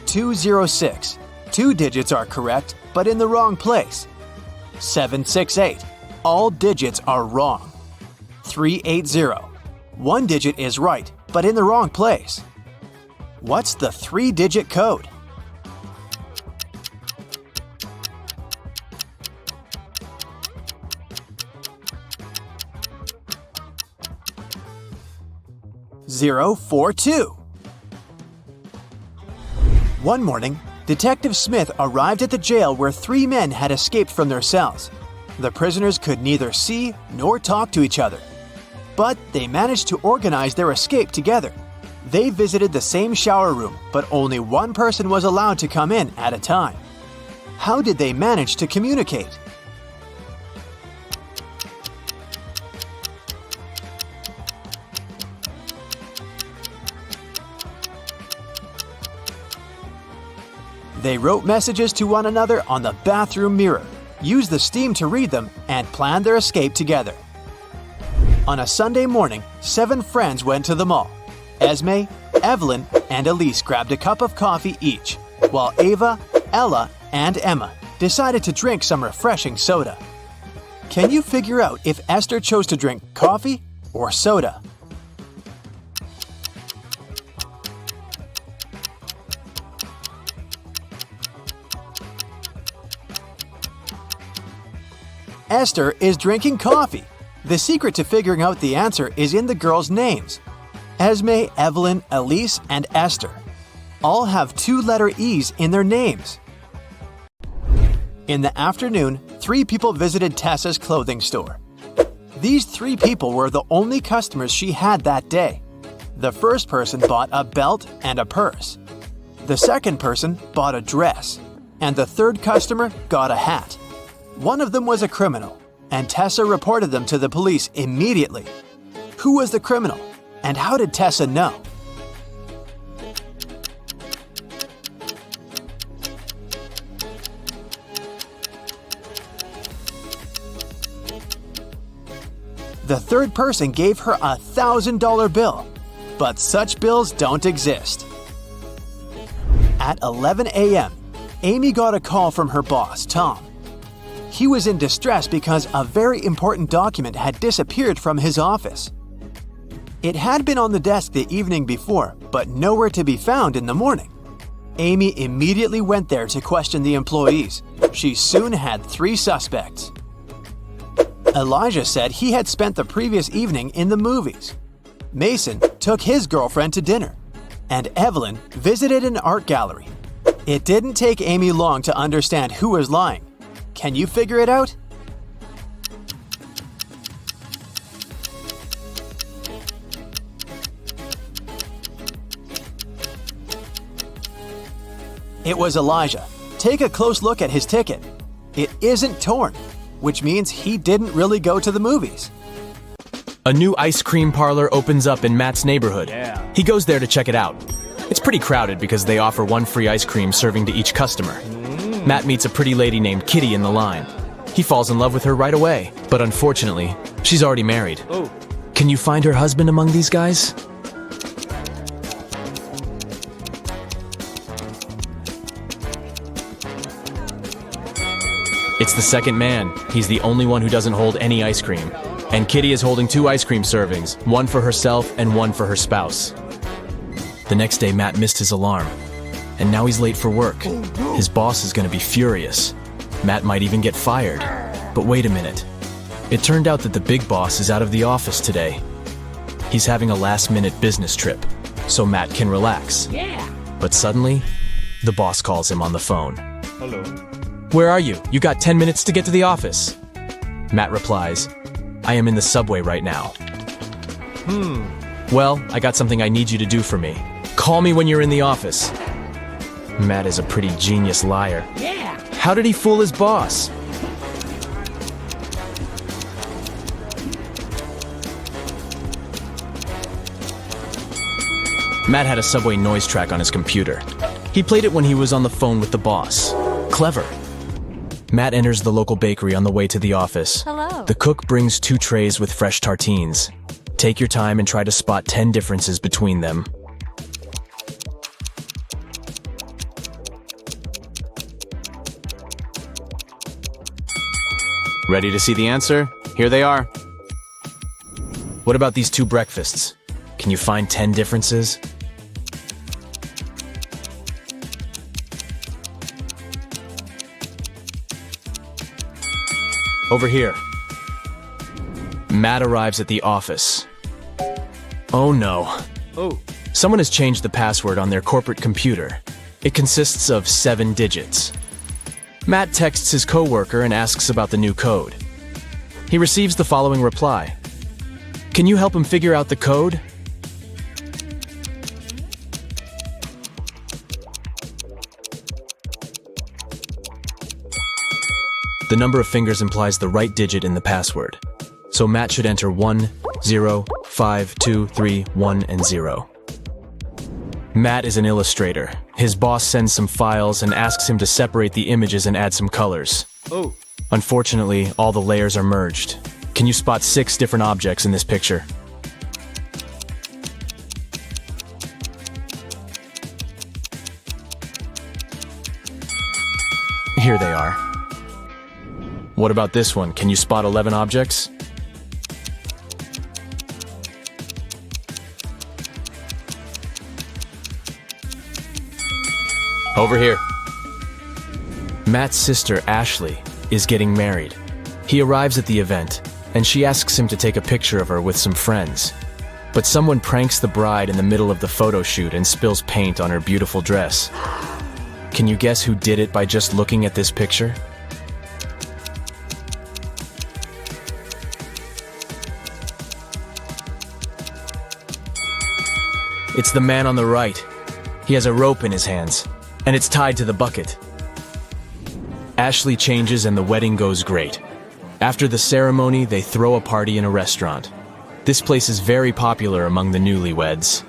206. 2 digits are correct, but in the wrong place. 768. All digits are wrong. 380. 1 digit is right, but in the wrong place. What's the 3-digit code? (042). One morning, Detective Smith arrived at the jail where 3 men had escaped from their cells. The prisoners could neither see nor talk to each other. But they managed to organize their escape together. They visited the same shower room, but only one person was allowed to come in at a time. How did they manage to communicate? They wrote messages to one another on the bathroom mirror, used the steam to read them, and planned their escape together. On a Sunday morning, 7 friends went to the mall. Esme, Evelyn, and Elise grabbed a cup of coffee each, while Ava, Ella, and Emma decided to drink some refreshing soda. Can you figure out if Esther chose to drink coffee or soda? Esther is drinking coffee. The secret to figuring out the answer is in the girls' names. Esme, Evelyn, Elise, and Esther all have 2-letter E's in their names. In the afternoon, 3 people visited Tessa's clothing store. These 3 people were the only customers she had that day. The first person bought a belt and a purse. The second person bought a dress. And the third customer got a hat. One of them was a criminal, and Tessa reported them to the police immediately. Who was the criminal, and how did Tessa know? The third person gave her a $1,000 bill, but such bills don't exist. At 11 a.m., Amy got a call from her boss, Tom. He was in distress because a very important document had disappeared from his office. It had been on the desk the evening before, but nowhere to be found in the morning. Amy immediately went there to question the employees. She soon had 3 suspects. Elijah said he had spent the previous evening in the movies. Mason took his girlfriend to dinner. And Evelyn visited an art gallery. It didn't take Amy long to understand who was lying. Can you figure it out? It was Elijah. Take a close look at his ticket. It isn't torn, which means he didn't really go to the movies. A new ice cream parlor opens up in Matt's neighborhood. He goes there to check it out. It's pretty crowded because they offer 1 free ice cream serving to each customer. Matt meets a pretty lady named Kitty in the line. He falls in love with her right away, but unfortunately, she's already married. Can you find her husband among these guys? It's the second man. He's the only one who doesn't hold any ice cream. And Kitty is holding 2 ice cream servings, 1 for herself and 1 for her spouse. The next day, Matt missed his alarm. And now he's late for work. His boss is going to be furious. Matt might even get fired. But wait a minute. It turned out that the big boss is out of the office today. He's having a last-minute business trip, so Matt can relax. But suddenly, the boss calls him on the phone. Hello. Where are you? You got 10 minutes to get to the office. Matt replies, I am in the subway right now. Well, I got something I need you to do for me. Call me when you're in the office. Matt is a pretty genius liar. How did he fool his boss? Matt had a subway noise track on his computer. He played it when he was on the phone with the boss. Clever. Matt enters the local bakery on the way to the office. Hello. The cook brings 2 trays with fresh tartines. Take your time and try to spot 10 differences between them. Ready to see the answer? Here they are. What about these 2 breakfasts? Can you find 10 differences? Over here. Matt arrives at the office. Oh no. Someone has changed the password on their corporate computer. It consists of 7 digits. Matt texts his coworker and asks about the new code. He receives the following reply. Can you help him figure out the code? The number of fingers implies the right digit in the password. So Matt should enter 1, 0, 5, 2, 3, 1, and 0. Matt is an illustrator. His boss sends some files and asks him to separate the images and add some colors. Oh. Unfortunately, all the layers are merged. Can you spot 6 different objects in this picture? Here they are. What about this one? Can you spot 11 objects? Over here. Matt's sister, Ashley, is getting married. He arrives at the event, and she asks him to take a picture of her with some friends. But someone pranks the bride in the middle of the photo shoot and spills paint on her beautiful dress. Can you guess who did it by just looking at this picture? It's the man on the right. He has a rope in his hands, and it's tied to the bucket. Ashley changes and the wedding goes great. After the ceremony, they throw a party in a restaurant. This place is very popular among the newlyweds.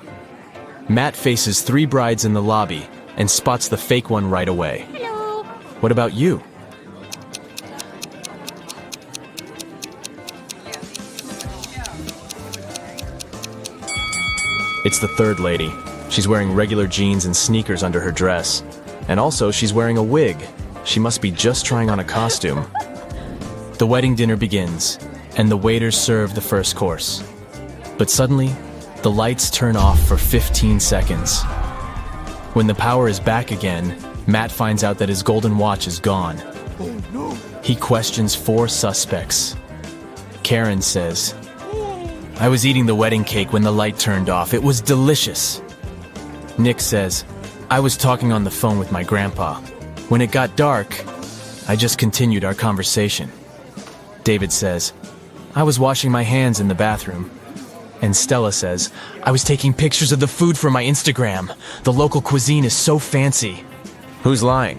Matt faces 3 brides in the lobby and spots the fake one right away. Hello. What about you? It's the third lady. She's wearing regular jeans and sneakers under her dress. And also, she's wearing a wig. She must be just trying on a costume. The wedding dinner begins, and the waiters serve the first course. But suddenly, the lights turn off for 15 seconds. When the power is back again, Matt finds out that his golden watch is gone. Oh no. He questions 4 suspects. Karen says, "I was eating the wedding cake when the light turned off. It was delicious." Nick says, "I was talking on the phone with my grandpa. When it got dark, I just continued our conversation." David says, "I was washing my hands in the bathroom." And Stella says, "I was taking pictures of the food for my Instagram. The local cuisine is so fancy." Who's lying?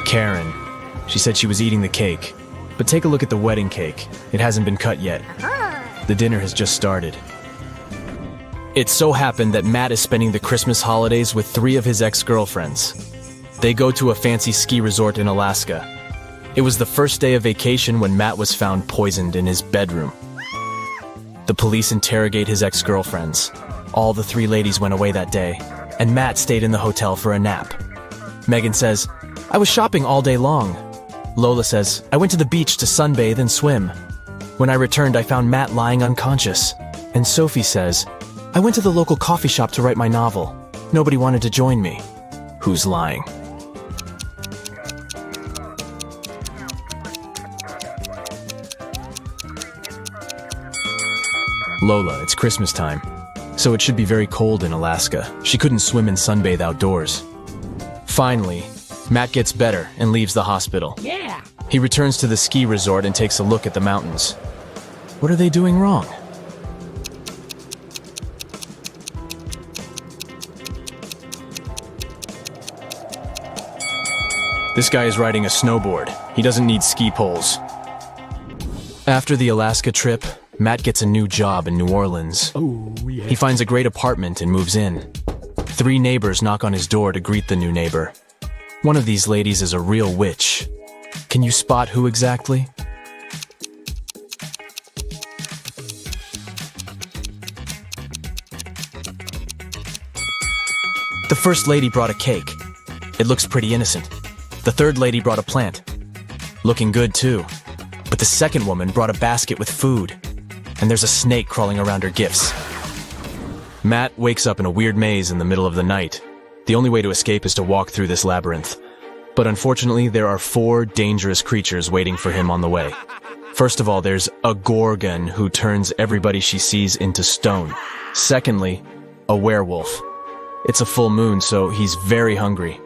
Karen. She said she was eating the cake. But take a look at the wedding cake. It hasn't been cut yet. The dinner has just started. It so happened that Matt is spending the Christmas holidays with 3 of his ex-girlfriends. They go to a fancy ski resort in Alaska. It was the first day of vacation when Matt was found poisoned in his bedroom. The police interrogate his ex-girlfriends. All the 3 ladies went away that day, and Matt stayed in the hotel for a nap. Megan says, "I was shopping all day long." Lola says, "I went to the beach to sunbathe and swim. When I returned, I found Matt lying unconscious." And Sophie says, "I went to the local coffee shop to write my novel. Nobody wanted to join me." Who's lying? Lola, it's Christmas time, so it should be very cold in Alaska. She couldn't swim and sunbathe outdoors. Finally, Matt gets better and leaves the hospital. Yeah. He returns to the ski resort and takes a look at the mountains. What are they doing wrong? This guy is riding a snowboard. He doesn't need ski poles. After the Alaska trip, Matt gets a new job in New Orleans. Oh yeah. He finds a great apartment and moves in. 3 neighbors knock on his door to greet the new neighbor. One of these ladies is a real witch. Can you spot who exactly? The first lady brought a cake. It looks pretty innocent. The third lady brought a plant. Looking good too. But the second woman brought a basket with food. And there's a snake crawling around her gifts. Matt wakes up in a weird maze in the middle of the night. The only way to escape is to walk through this labyrinth. But unfortunately, there are 4 dangerous creatures waiting for him on the way. First of all, there's a gorgon who turns everybody she sees into stone. Secondly, a werewolf. It's a full moon, so he's very hungry.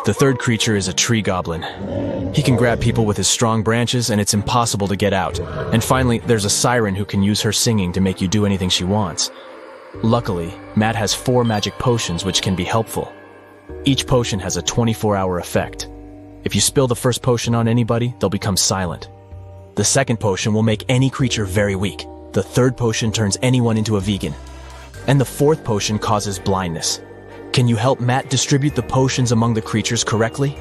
The third creature is a tree goblin. He can grab people with his strong branches, and it's impossible to get out. And finally, there's a siren who can use her singing to make you do anything she wants. Luckily, Matt has 4 magic potions which can be helpful. Each potion has a 24-hour effect. If you spill the first potion on anybody, they'll become silent. The second potion will make any creature very weak. The third potion turns anyone into a vegan. And the fourth potion causes blindness. Can you help Matt distribute the potions among the creatures correctly?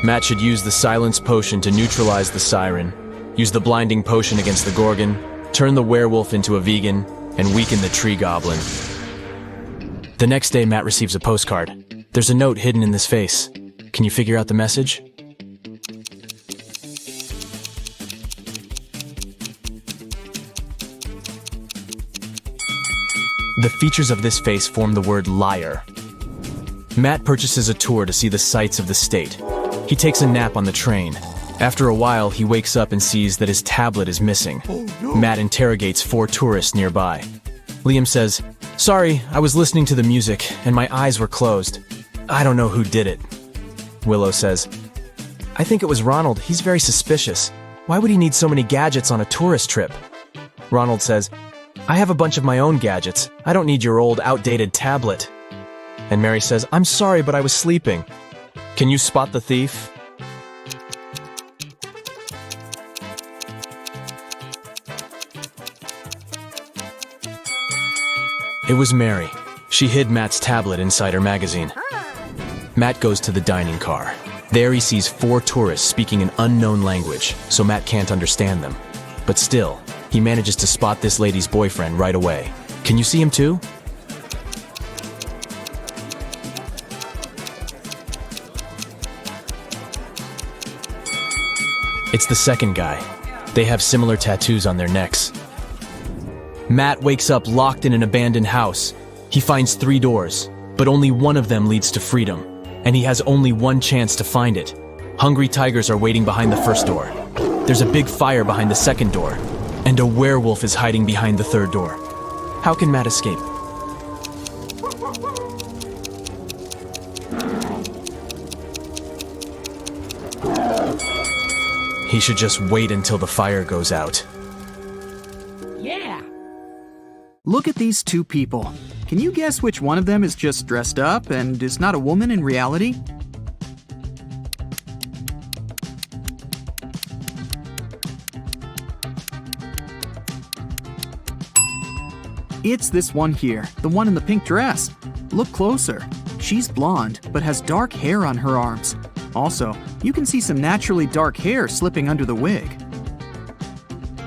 Matt should use the silence potion to neutralize the siren, use the blinding potion against the gorgon, turn the werewolf into a vegan, and weaken the tree goblin. The next day, Matt receives a postcard. There's a note hidden in this face. Can you figure out the message? The features of this face form the word liar. Matt purchases a tour to see the sights of the state. He takes a nap on the train. After a while, he wakes up and sees that his tablet is missing. Matt interrogates 4 tourists nearby. Liam says, "Sorry, I was listening to the music and my eyes were closed. I don't know who did it." Willow says, "I think it was Ronald. He's very suspicious. Why would he need so many gadgets on a tourist trip?" Ronald says, "I have a bunch of my own gadgets. I don't need your old, outdated tablet." And Mary says, "I'm sorry, but I was sleeping. Can you spot the thief?" It was Mary. She hid Matt's tablet inside her magazine. Matt goes to the dining car. There he sees 4 tourists speaking an unknown language, so Matt can't understand them. But still, he manages to spot this lady's boyfriend right away. Can you see him too? It's the second guy. They have similar tattoos on their necks. Matt wakes up locked in an abandoned house. He finds 3 doors, but only one of them leads to freedom, and he has only one chance to find it. Hungry tigers are waiting behind the first door. There's a big fire behind the second door, and a werewolf is hiding behind the third door. How can Matt escape? He should just wait until the fire goes out. Yeah. Look at these 2 people. Can you guess which one of them is just dressed up and is not a woman in reality? It's this one here, the one in the pink dress. Look closer. She's blonde, but has dark hair on her arms. Also, you can see some naturally dark hair slipping under the wig.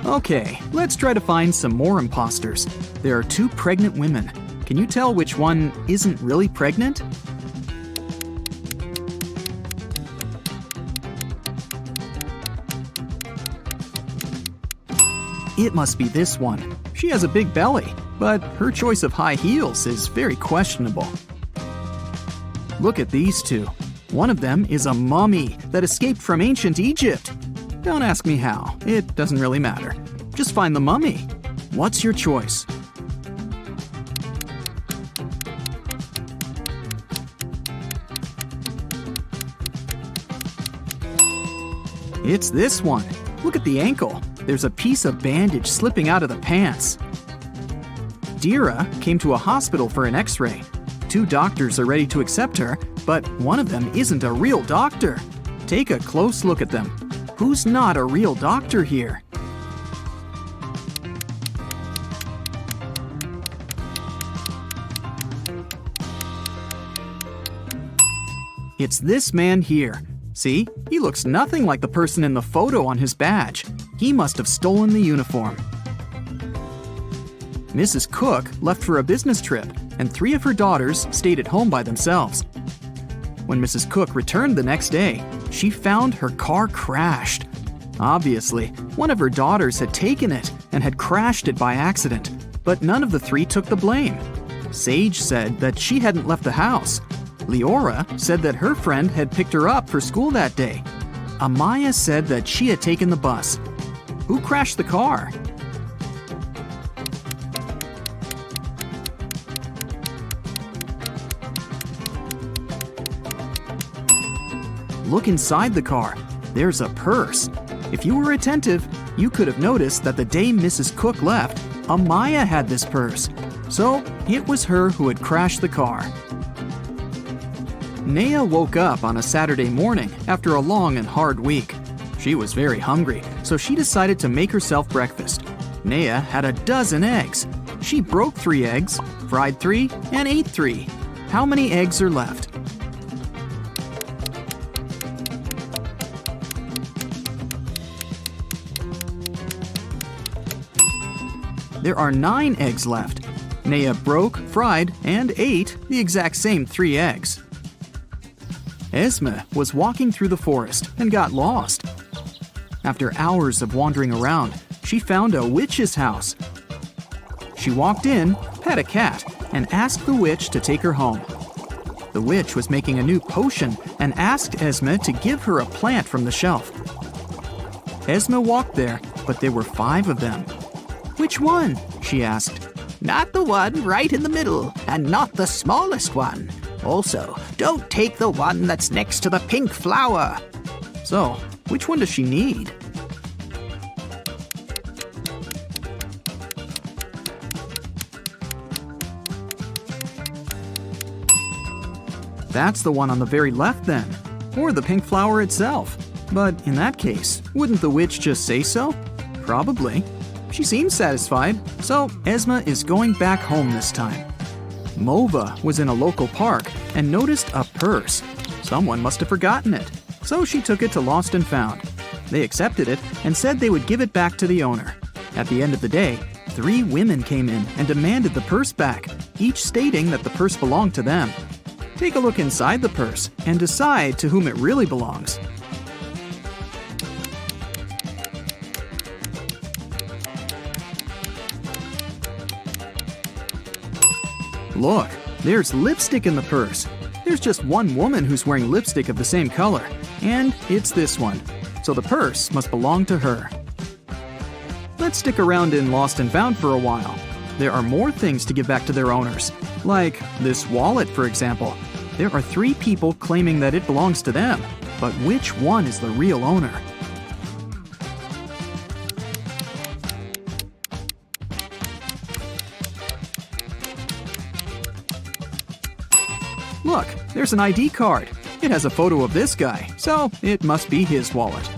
Okay, let's try to find some more imposters. There are 2 pregnant women. Can you tell which one isn't really pregnant? It must be this one. She has a big belly, but her choice of high heels is very questionable. Look at these 2. One of them is a mummy that escaped from ancient Egypt. Don't ask me how, it doesn't really matter. Just find the mummy. What's your choice? It's this one. Look at the ankle. There's a piece of bandage slipping out of the pants. Dira came to a hospital for an x-ray. 2 doctors are ready to accept her, but one of them isn't a real doctor. Take a close look at them. Who's not a real doctor here? It's this man here. See, he looks nothing like the person in the photo on his badge. He must have stolen the uniform. Mrs. Cook left for a business trip, and 3 of her daughters stayed at home by themselves. When Mrs. Cook returned the next day, she found her car crashed. Obviously, one of her daughters had taken it and had crashed it by accident, but none of the 3 took the blame. Sage said that she hadn't left the house. Leora said that her friend had picked her up for school that day. Amaya said that she had taken the bus. Who crashed the car? Look inside the car. there's a purse. If you were attentive, you could have noticed that the day Mrs. Cook left, Amaya had this purse. So it was her who had crashed the car. Naya woke up on a Saturday morning after a long and hard week. She was very hungry, so she decided to make herself breakfast. Naya had a dozen eggs. She broke 3 eggs, fried 3, and ate 3. How many eggs are left? There are 9 eggs left. Naya broke, fried, and ate the exact same 3 eggs. Esme was walking through the forest and got lost. After hours of wandering around, she found a witch's house. She walked in, pet a cat, and asked the witch to take her home. The witch was making a new potion and asked Esme to give her a plant from the shelf. Esme walked there, but there were 5 of them. "Which one?" she asked. Not the one right in the middle, and not the smallest one. Also, don't take the one that's next to the pink flower. So, which one does she need? That's the one on the very left then, or the pink flower itself. But in that case, wouldn't the witch just say so? Probably. She seems satisfied, so Esme is going back home this time. Mova was in a local park and noticed a purse. Someone must have forgotten it, so she took it to Lost and Found. They accepted it and said they would give it back to the owner. At the end of the day, 3 women came in and demanded the purse back, each stating that the purse belonged to them. Take a look inside the purse and decide to whom it really belongs. Look, there's lipstick in the purse. There's just one woman who's wearing lipstick of the same color, and it's this one. So the purse must belong to her. Let's stick around in Lost and Found for a while. There are more things to give back to their owners, like this wallet, for example. There are 3 people claiming that it belongs to them, but which one is the real owner? Look, there's an ID card. It has a photo of this guy, so it must be his wallet.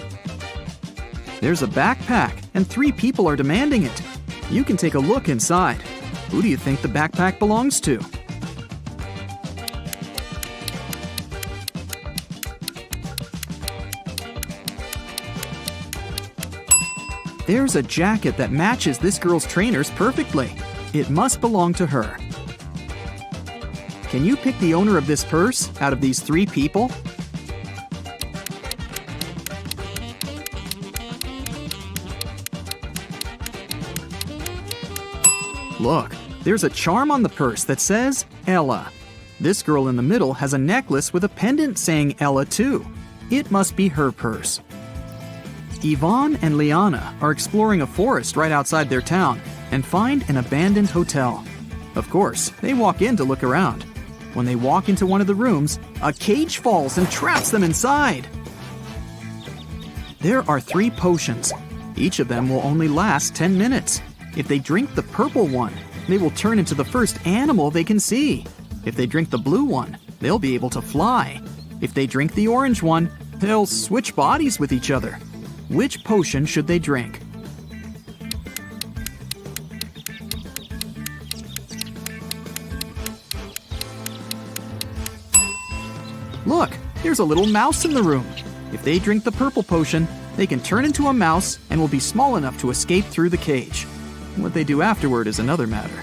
There's a backpack, and 3 people are demanding it. You can take a look inside. Who do you think the backpack belongs to? There's a jacket that matches this girl's trainers perfectly. It must belong to her. Can you pick the owner of this purse out of these 3 people? Look, there's a charm on the purse that says Ella. This girl in the middle has a necklace with a pendant saying Ella too. It must be her purse. Yvonne and Liana are exploring a forest right outside their town and find an abandoned hotel. Of course, they walk in to look around. When they walk into one of the rooms, a cage falls and traps them inside. There are 3 potions. Each of them will only last 10 minutes. If they drink the purple one, they will turn into the first animal they can see. If they drink the blue one, they'll be able to fly. If they drink the orange one, they'll switch bodies with each other. Which potion should they drink? Look, there's a little mouse in the room. If they drink the purple potion, they can turn into a mouse and will be small enough to escape through the cage. What they do afterward is another matter.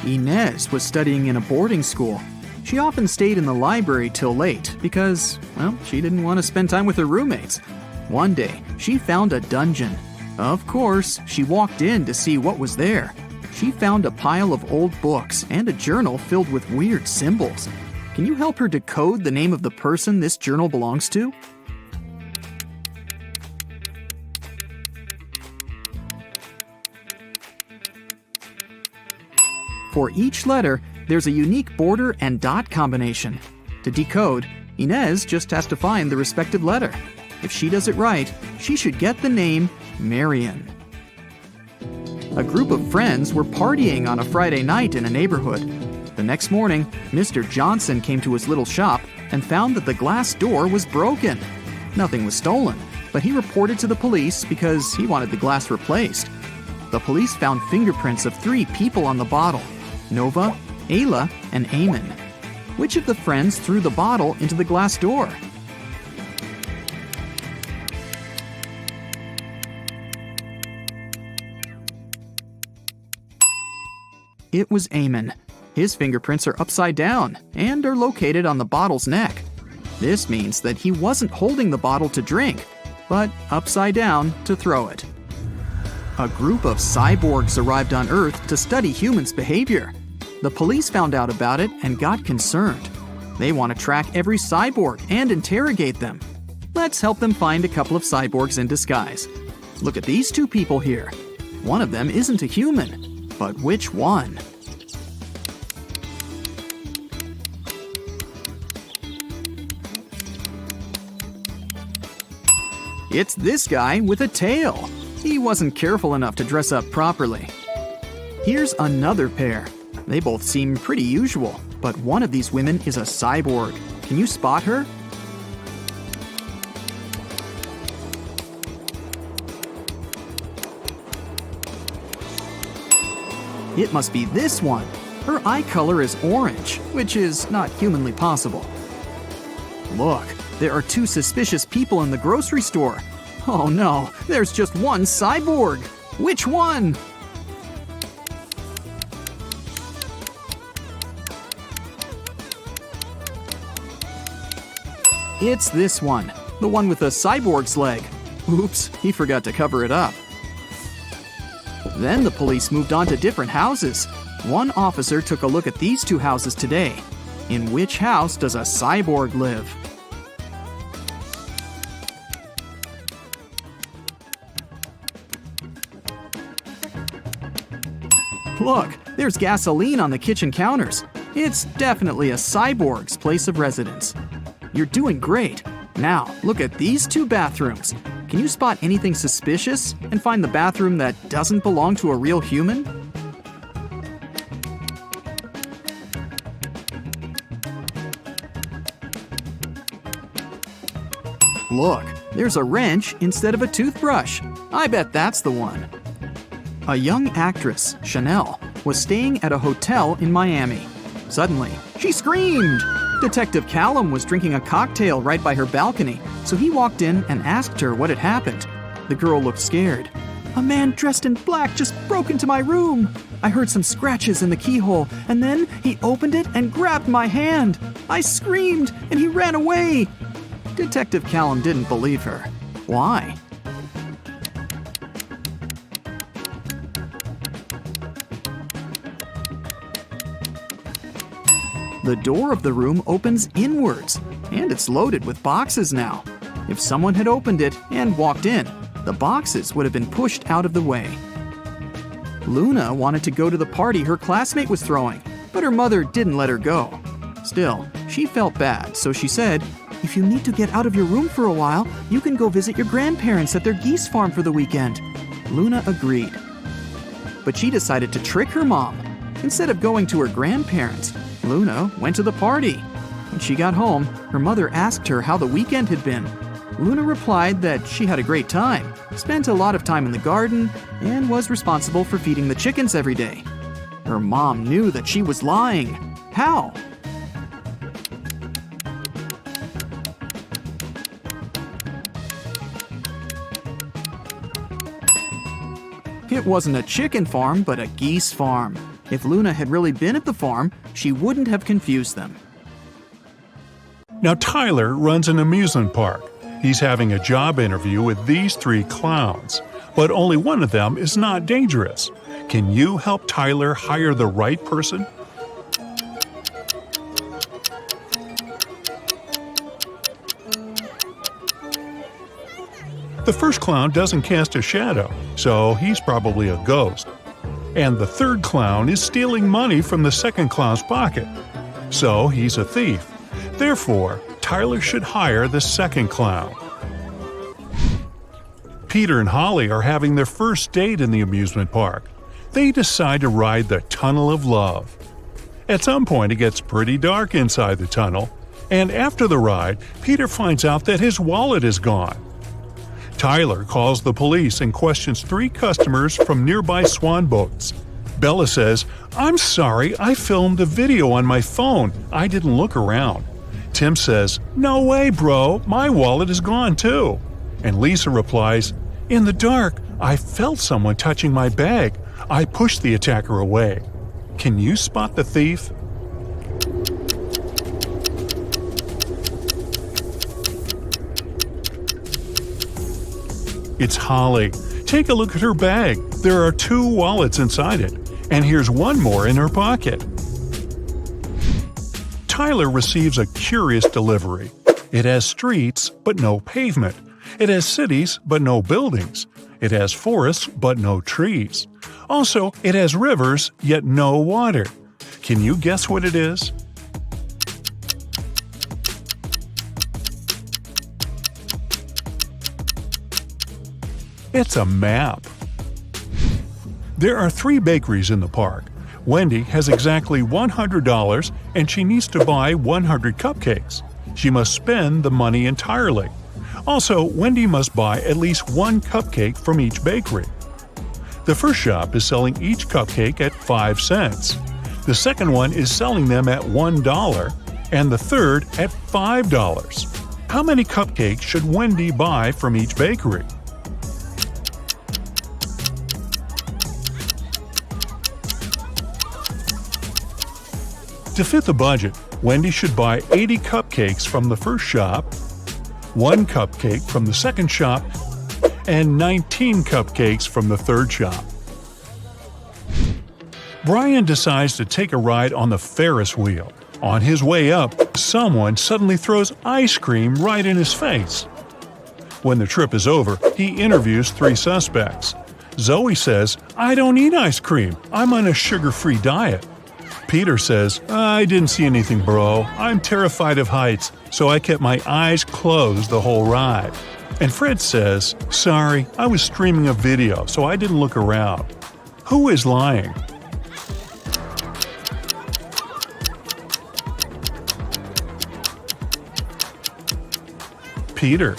Inez was studying in a boarding school. She often stayed in the library till late because, well, she didn't want to spend time with her roommates. One day, she found a dungeon. Of course, she walked in to see what was there. She found a pile of old books and a journal filled with weird symbols. Can you help her decode the name of the person this journal belongs to? For each letter, there's a unique border and dot combination. To decode, Inez just has to find the respective letter. If she does it right, she should get the name Marion. A group of friends were partying on a Friday night in a neighborhood. The next morning, Mr. Johnson came to his little shop and found that the glass door was broken. Nothing was stolen, but he reported to the police because he wanted the glass replaced. The police found fingerprints of 3 people on the bottle: Nova, Ayla, and Eamon. Which of the friends threw the bottle into the glass door? It was Eamon. His fingerprints are upside down and are located on the bottle's neck. This means that he wasn't holding the bottle to drink, but upside down to throw it. A group of cyborgs arrived on Earth to study humans' behavior. The police found out about it and got concerned. They want to track every cyborg and interrogate them. Let's help them find a couple of cyborgs in disguise. Look at these 2 people here. One of them isn't a human, but which one? It's this guy with a tail. He wasn't careful enough to dress up properly. Here's another pair. They both seem pretty usual, but one of these women is a cyborg. Can you spot her? It must be this one. Her eye color is orange, which is not humanly possible. Look, there are 2 suspicious people in the grocery store. Oh no, there's just one cyborg. Which one? It's this one, the one with the cyborg's leg. Oops, he forgot to cover it up. Then the police moved on to different houses. One officer took a look at these 2 houses today. In which house does a cyborg live? Look, there's gasoline on the kitchen counters. It's definitely a cyborg's place of residence. You're doing great. Now, look at these 2 bathrooms. Can you spot anything suspicious and find the bathroom that doesn't belong to a real human? Look, there's a wrench instead of a toothbrush. I bet that's the one. A young actress, Chanel, was staying at a hotel in Miami. Suddenly, she screamed! Detective Callum was drinking a cocktail right by her balcony, so he walked in and asked her what had happened. The girl looked scared. "A man dressed in black just broke into my room. I heard some scratches in the keyhole, and then he opened it and grabbed my hand. I screamed, and he ran away." Detective Callum didn't believe her. Why? The door of the room opens inwards, and it's loaded with boxes now. If someone had opened it and walked in, the boxes would have been pushed out of the way. Luna wanted to go to the party her classmate was throwing, but her mother didn't let her go. Still, she felt bad, so she said, "If you need to get out of your room for a while, you can go visit your grandparents at their geese farm for the weekend." Luna agreed. But she decided to trick her mom. Instead of going to her grandparents, Luna went to the party. When she got home, her mother asked her how the weekend had been. Luna replied that she had a great time, spent a lot of time in the garden, and was responsible for feeding the chickens every day. Her mom knew that she was lying. How? It wasn't a chicken farm, but a geese farm. If Luna had really been at the farm, she wouldn't have confused them. Now Tyler runs an amusement park. He's having a job interview with these 3 clowns, but only one of them is not dangerous. Can you help Tyler hire the right person? The first clown doesn't cast a shadow, so he's probably a ghost. And the third clown is stealing money from the second clown's pocket, so he's a thief. Therefore, Tyler should hire the second clown. Peter and Holly are having their first date in the amusement park. They decide to ride the Tunnel of Love. At some point, it gets pretty dark inside the tunnel, and after the ride, Peter finds out that his wallet is gone. Tyler calls the police and questions 3 customers from nearby swan boats. Bella says, "I'm sorry, I filmed a video on my phone. I didn't look around." Tim says, "No way, bro, my wallet is gone too." And Lisa replies, "In the dark, I felt someone touching my bag. I pushed the attacker away. Can you spot the thief?" It's Holly. Take a look at her bag. There are 2 wallets inside it, and here's one more in her pocket. Tyler receives a curious delivery. It has streets, but no pavement. It has cities, but no buildings. It has forests, but no trees. Also, it has rivers, yet no water. Can you guess what it is? It's a map. There are 3 bakeries in the park. Wendy has exactly $100 and she needs to buy 100 cupcakes. She must spend the money entirely. Also, Wendy must buy at least 1 cupcake from each bakery. The first shop is selling each cupcake at 5 cents. The second one is selling them at $1, and the third at $5. How many cupcakes should Wendy buy from each bakery? To fit the budget, Wendy should buy 80 cupcakes from the first shop, 1 cupcake from the second shop, and 19 cupcakes from the third shop. Brian decides to take a ride on the Ferris wheel. On his way up, someone suddenly throws ice cream right in his face. When the trip is over, he interviews 3 suspects. Zoe says, "I don't eat ice cream. I'm on a sugar-free diet." Peter says, "I didn't see anything, bro. I'm terrified of heights, so I kept my eyes closed the whole ride." And Fred says, "Sorry, I was streaming a video, so I didn't look around." Who is lying? Peter.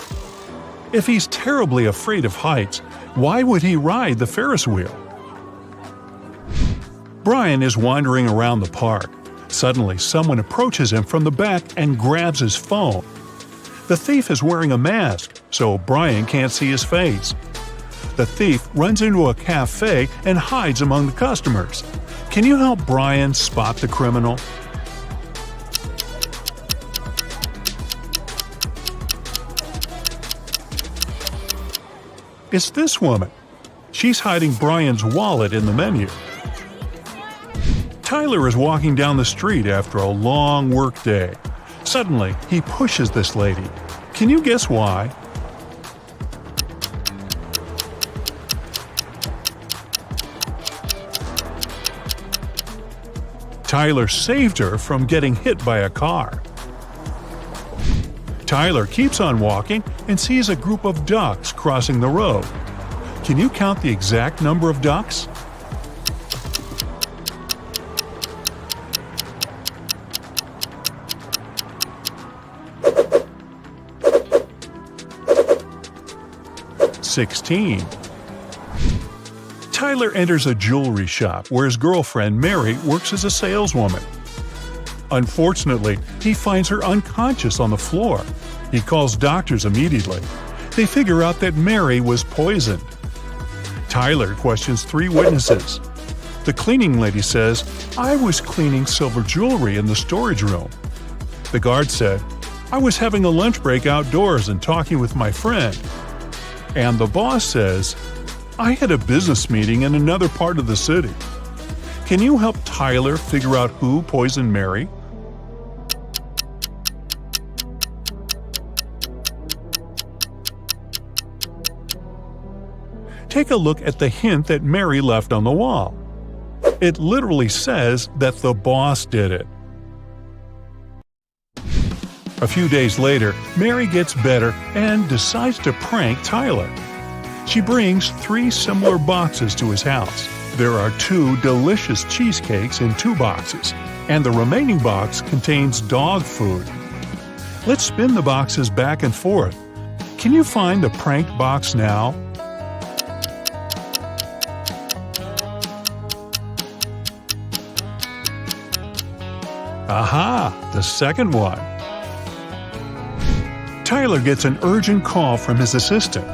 If he's terribly afraid of heights, why would he ride the Ferris wheel? Brian is wandering around the park. Suddenly, someone approaches him from the back and grabs his phone. The thief is wearing a mask, so Brian can't see his face. The thief runs into a cafe and hides among the customers. Can you help Brian spot the criminal? It's this woman. She's hiding Brian's wallet in the menu. Tyler is walking down the street after a long work day. Suddenly, he pushes this lady. Can you guess why? Tyler saved her from getting hit by a car. Tyler keeps on walking and sees a group of ducks crossing the road. Can you count the exact number of ducks? $16. Tyler enters a jewelry shop where his girlfriend Mary works as a saleswoman. Unfortunately, he finds her unconscious on the floor. He calls doctors immediately. They figure out that Mary was poisoned. Tyler questions 3 witnesses. The cleaning lady says, "I was cleaning silver jewelry in the storage room." The guard said, "I was having a lunch break outdoors and talking with my friend." And the boss says, "I had a business meeting in another part of the city." Can you help Tyler figure out who poisoned Mary? Take a look at the hint that Mary left on the wall. It literally says that the boss did it. A few days later, Mary gets better and decides to prank Tyler. She brings 3 similar boxes to his house. There are 2 delicious cheesecakes in 2 boxes, and the remaining box contains dog food. Let's spin the boxes back and forth. Can you find the pranked box now? Aha! The second one. Tyler gets an urgent call from his assistant.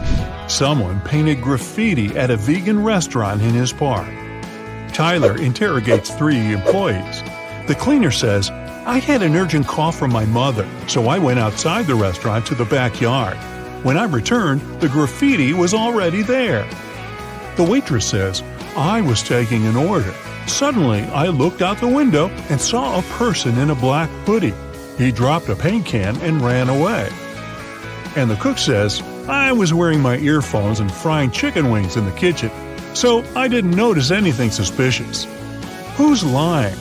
Someone painted graffiti at a vegan restaurant in his park. Tyler interrogates 3 employees. The cleaner says, "I had an urgent call from my mother, so I went outside the restaurant to the backyard. When I returned, the graffiti was already there." The waitress says, "I was taking an order. Suddenly, I looked out the window and saw a person in a black hoodie. He dropped a paint can and ran away." And the cook says, "I was wearing my earphones and frying chicken wings in the kitchen, so I didn't notice anything suspicious." Who's lying?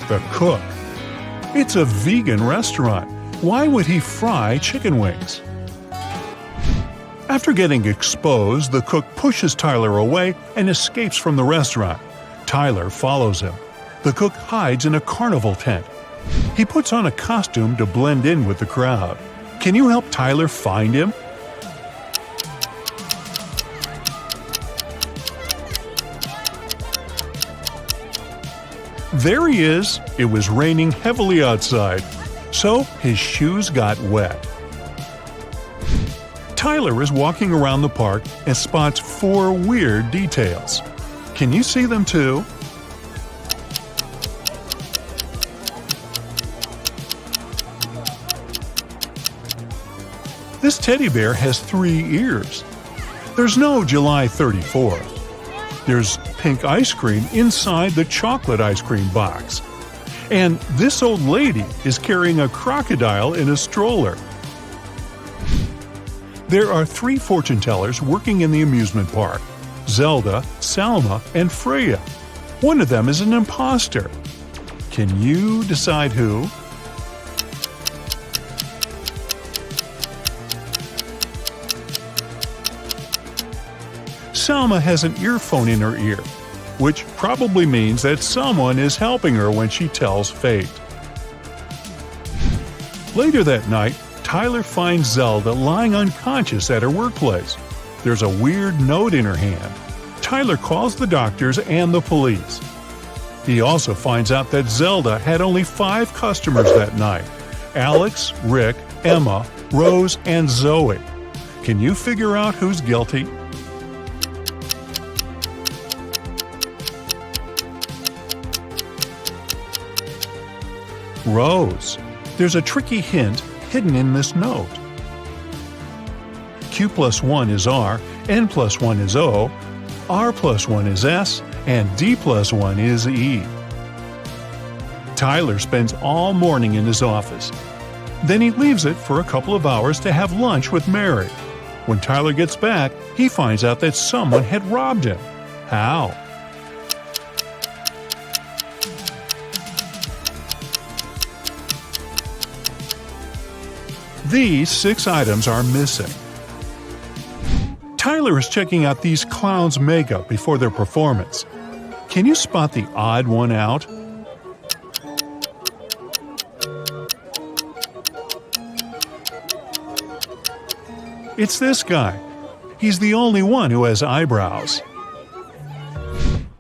The cook. It's a vegan restaurant. Why would he fry chicken wings? After getting exposed, the cook pushes Tyler away and escapes from the restaurant. Tyler follows him. The cook hides in a carnival tent. He puts on a costume to blend in with the crowd. Can you help Tyler find him? There he is. It was raining heavily outside, so his shoes got wet. Tyler is walking around the park and spots 4 weird details. Can you see them too? This teddy bear has 3 ears. There's no July 34th. There's pink ice cream inside the chocolate ice cream box. And this old lady is carrying a crocodile in a stroller. There are 3 fortune tellers working in the amusement park: Zelda, Salma, and Freya. One of them is an imposter. Can you decide who? Salma has an earphone in her ear, which probably means that someone is helping her when she tells fate. Later that night, Tyler finds Zelda lying unconscious at her workplace. There's a weird note in her hand. Tyler calls the doctors and the police. He also finds out that Zelda had only 5 customers that night: Alex, Rick, Emma, Rose, and Zoe. Can you figure out who's guilty? Rose. There's a tricky hint hidden in this note. Q plus 1 is R, N plus 1 is O, R plus 1 is S, and D plus 1 is E. Tyler spends all morning in his office. Then he leaves it for a couple of hours to have lunch with Mary. When Tyler gets back, he finds out that someone had robbed him. How? These 6 items are missing. Tyler is checking out these clowns' makeup before their performance. Can you spot the odd one out? It's this guy. He's the only one who has eyebrows.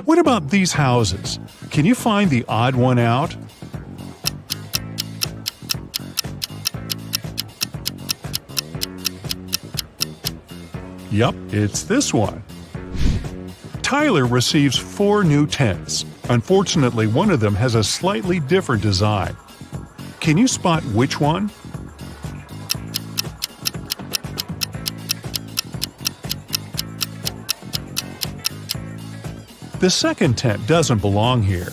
What about these houses? Can you find the odd one out? Yup, it's this one. Tyler receives 4 new tents. Unfortunately, one of them has a slightly different design. Can you spot which one? The second tent doesn't belong here.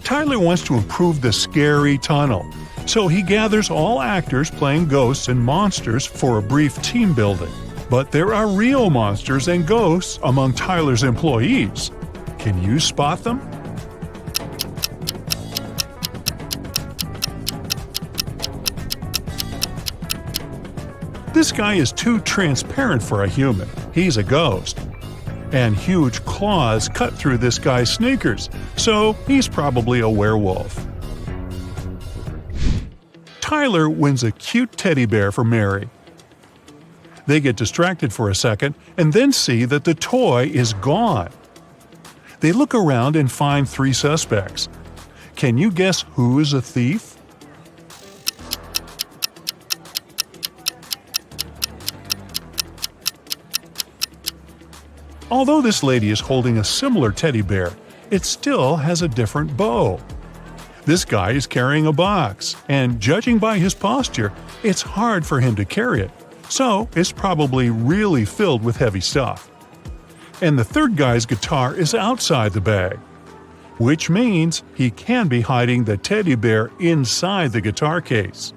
Tyler wants to improve the scary tunnel, so he gathers all actors playing ghosts and monsters for a brief team building. But there are real monsters and ghosts among Tyler's employees. Can you spot them? This guy is too transparent for a human. He's a ghost. And huge claws cut through this guy's sneakers, so he's probably a werewolf. Tyler wins a cute teddy bear for Mary. They get distracted for a second and then see that the toy is gone. They look around and find 3 suspects. Can you guess who is a thief? Although this lady is holding a similar teddy bear, it still has a different bow. This guy is carrying a box, and judging by his posture, it's hard for him to carry it, so it's probably really filled with heavy stuff. And the third guy's guitar is outside the bag, which means he can be hiding the teddy bear inside the guitar case.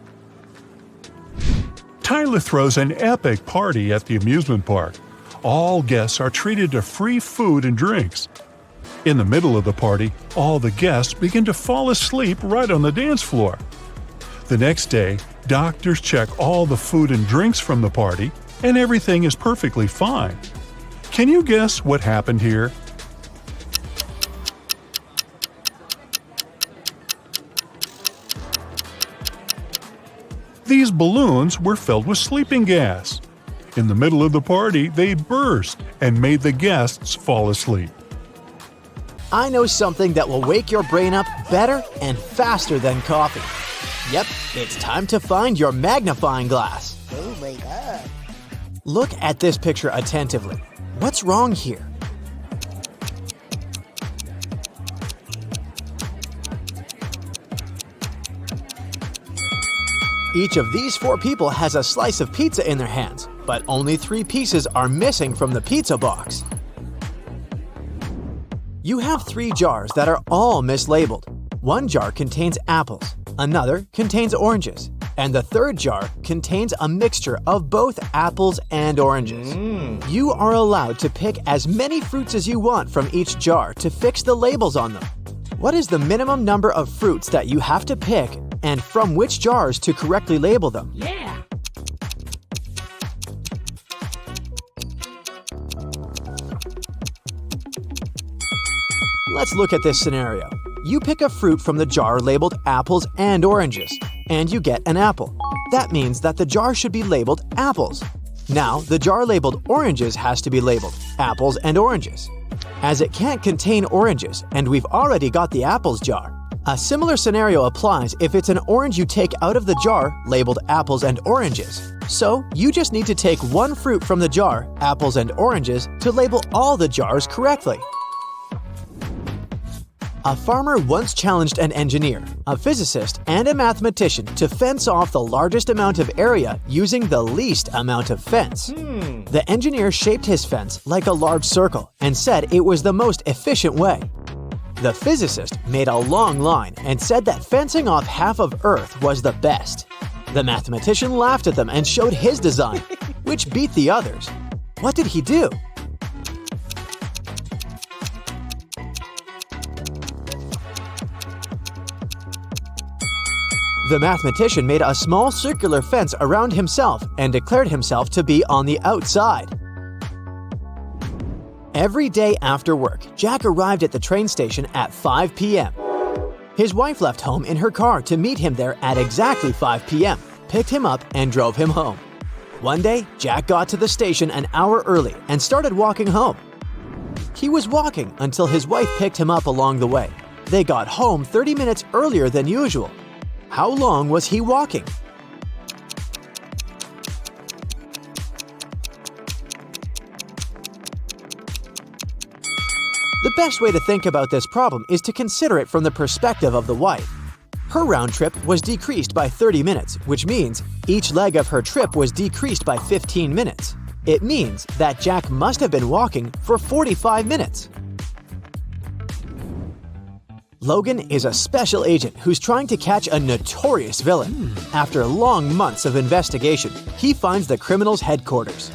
Tyler throws an epic party at the amusement park. All guests are treated to free food and drinks. In the middle of the party, all the guests begin to fall asleep right on the dance floor. The next day, doctors check all the food and drinks from the party, and everything is perfectly fine. Can you guess what happened here? These balloons were filled with sleeping gas. In the middle of the party, they burst and made the guests fall asleep. I know something that will wake your brain up better and faster than coffee. Yep, it's time to find your magnifying glass. Oh my god. Look at this picture attentively. What's wrong here? Each of these 4 people has a slice of pizza in their hands, but only 3 pieces are missing from the pizza box. You have 3 jars that are all mislabeled. One jar contains apples, another contains oranges, and the third jar contains a mixture of both apples and oranges. You are allowed to pick as many fruits as you want from each jar to fix the labels on them. What is the minimum number of fruits that you have to pick and from which jars to correctly label them? Yeah. Let's look at this scenario. You pick a fruit from the jar labeled apples and oranges, and you get an apple. That means that the jar should be labeled apples. Now, the jar labeled oranges has to be labeled apples and oranges. As it can't contain oranges, and we've already got the apples jar. A similar scenario applies if it's an orange you take out of the jar labeled apples and oranges. So, you just need to take one fruit from the jar, apples and oranges, to label all the jars correctly. A farmer once challenged an engineer, a physicist, and a mathematician to fence off the largest amount of area using the least amount of fence. The engineer shaped his fence like a large circle and said it was the most efficient way. The physicist made a long line and said that fencing off half of Earth was the best. The mathematician laughed at them and showed his design, which beat the others. What did he do? The mathematician made a small circular fence around himself and declared himself to be on the outside. Every day after work, Jack arrived at the train station at 5 p.m. His wife left home in her car to meet him there at exactly 5 p.m., picked him up, and drove him home. One day, Jack got to the station an hour early and started walking home. He was walking until his wife picked him up along the way. They got home 30 minutes earlier than usual. How long was he walking? The best way to think about this problem is to consider it from the perspective of the wife. Her round trip was decreased by 30 minutes, which means each leg of her trip was decreased by 15 minutes. It means that Jack must have been walking for 45 minutes. Logan is a special agent who's trying to catch a notorious villain. After long months of investigation, he finds the criminal's headquarters.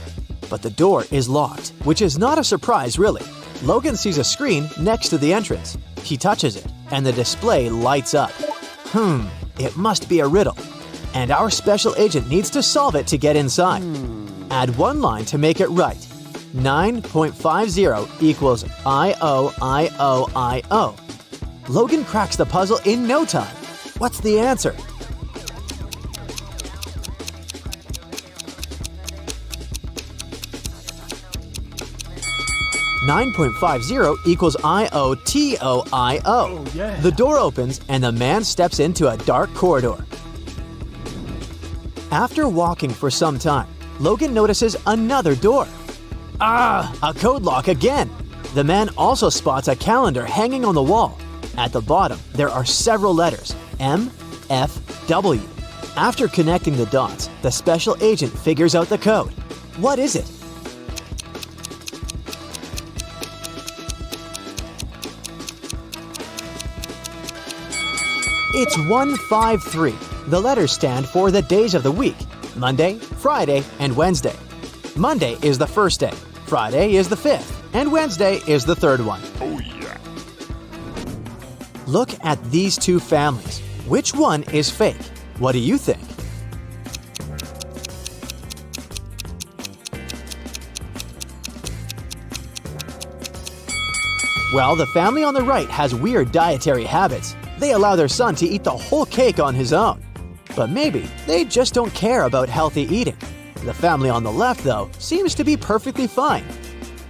But the door is locked, which is not a surprise really. Logan sees a screen next to the entrance. He touches it, and the display lights up. It must be a riddle. and our special agent needs to solve it to get inside. Add one line to make it right. 9.50 equals I-O-I-O-I-O. Logan cracks the puzzle in no time. What's the answer? $9.50 equals I-O-T-O-I-O. The door opens and the man steps into a dark corridor. After walking for some time, Logan notices another door. A code lock again! The man also spots a calendar hanging on the wall. At the bottom, there are several letters, M, F, W. After connecting the dots, the special agent figures out the code. What is it? It's 153. The letters stand for the days of the week: Monday, Friday, and Wednesday. Monday is the first day, Friday is the fifth, and Wednesday is the third one. Oh yeah. Look at these two families. Which one is fake? What do you think? Well, the family on the right has weird dietary habits. They allow their son to eat the whole cake on his own. But maybe they just don't care about healthy eating. The family on the left, though, seems to be perfectly fine.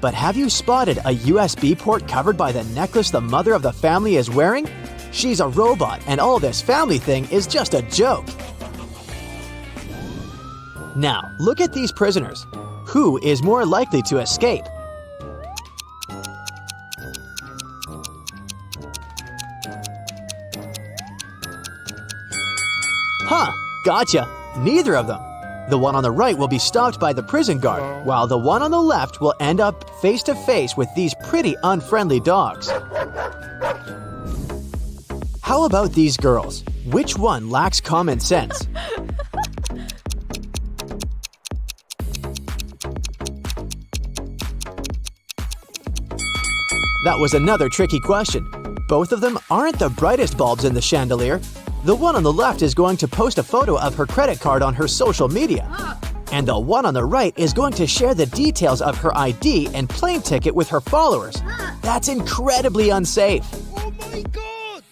But have you spotted a USB port covered by the necklace the mother of the family is wearing? She's a robot, and all this family thing is just a joke. Now, look at these prisoners. Who is more likely to escape? Huh, gotcha. Neither of them. The one on the right will be stopped by the prison guard, while the one on the left will end up face to face with these pretty unfriendly dogs. How about these girls? Which one lacks common sense? That was another tricky question. Both of them aren't the brightest bulbs in the chandelier. The one on the left is going to post a photo of her credit card on her social media. And the one on the right is going to share the details of her ID and plane ticket with her followers. That's incredibly unsafe. Oh my God!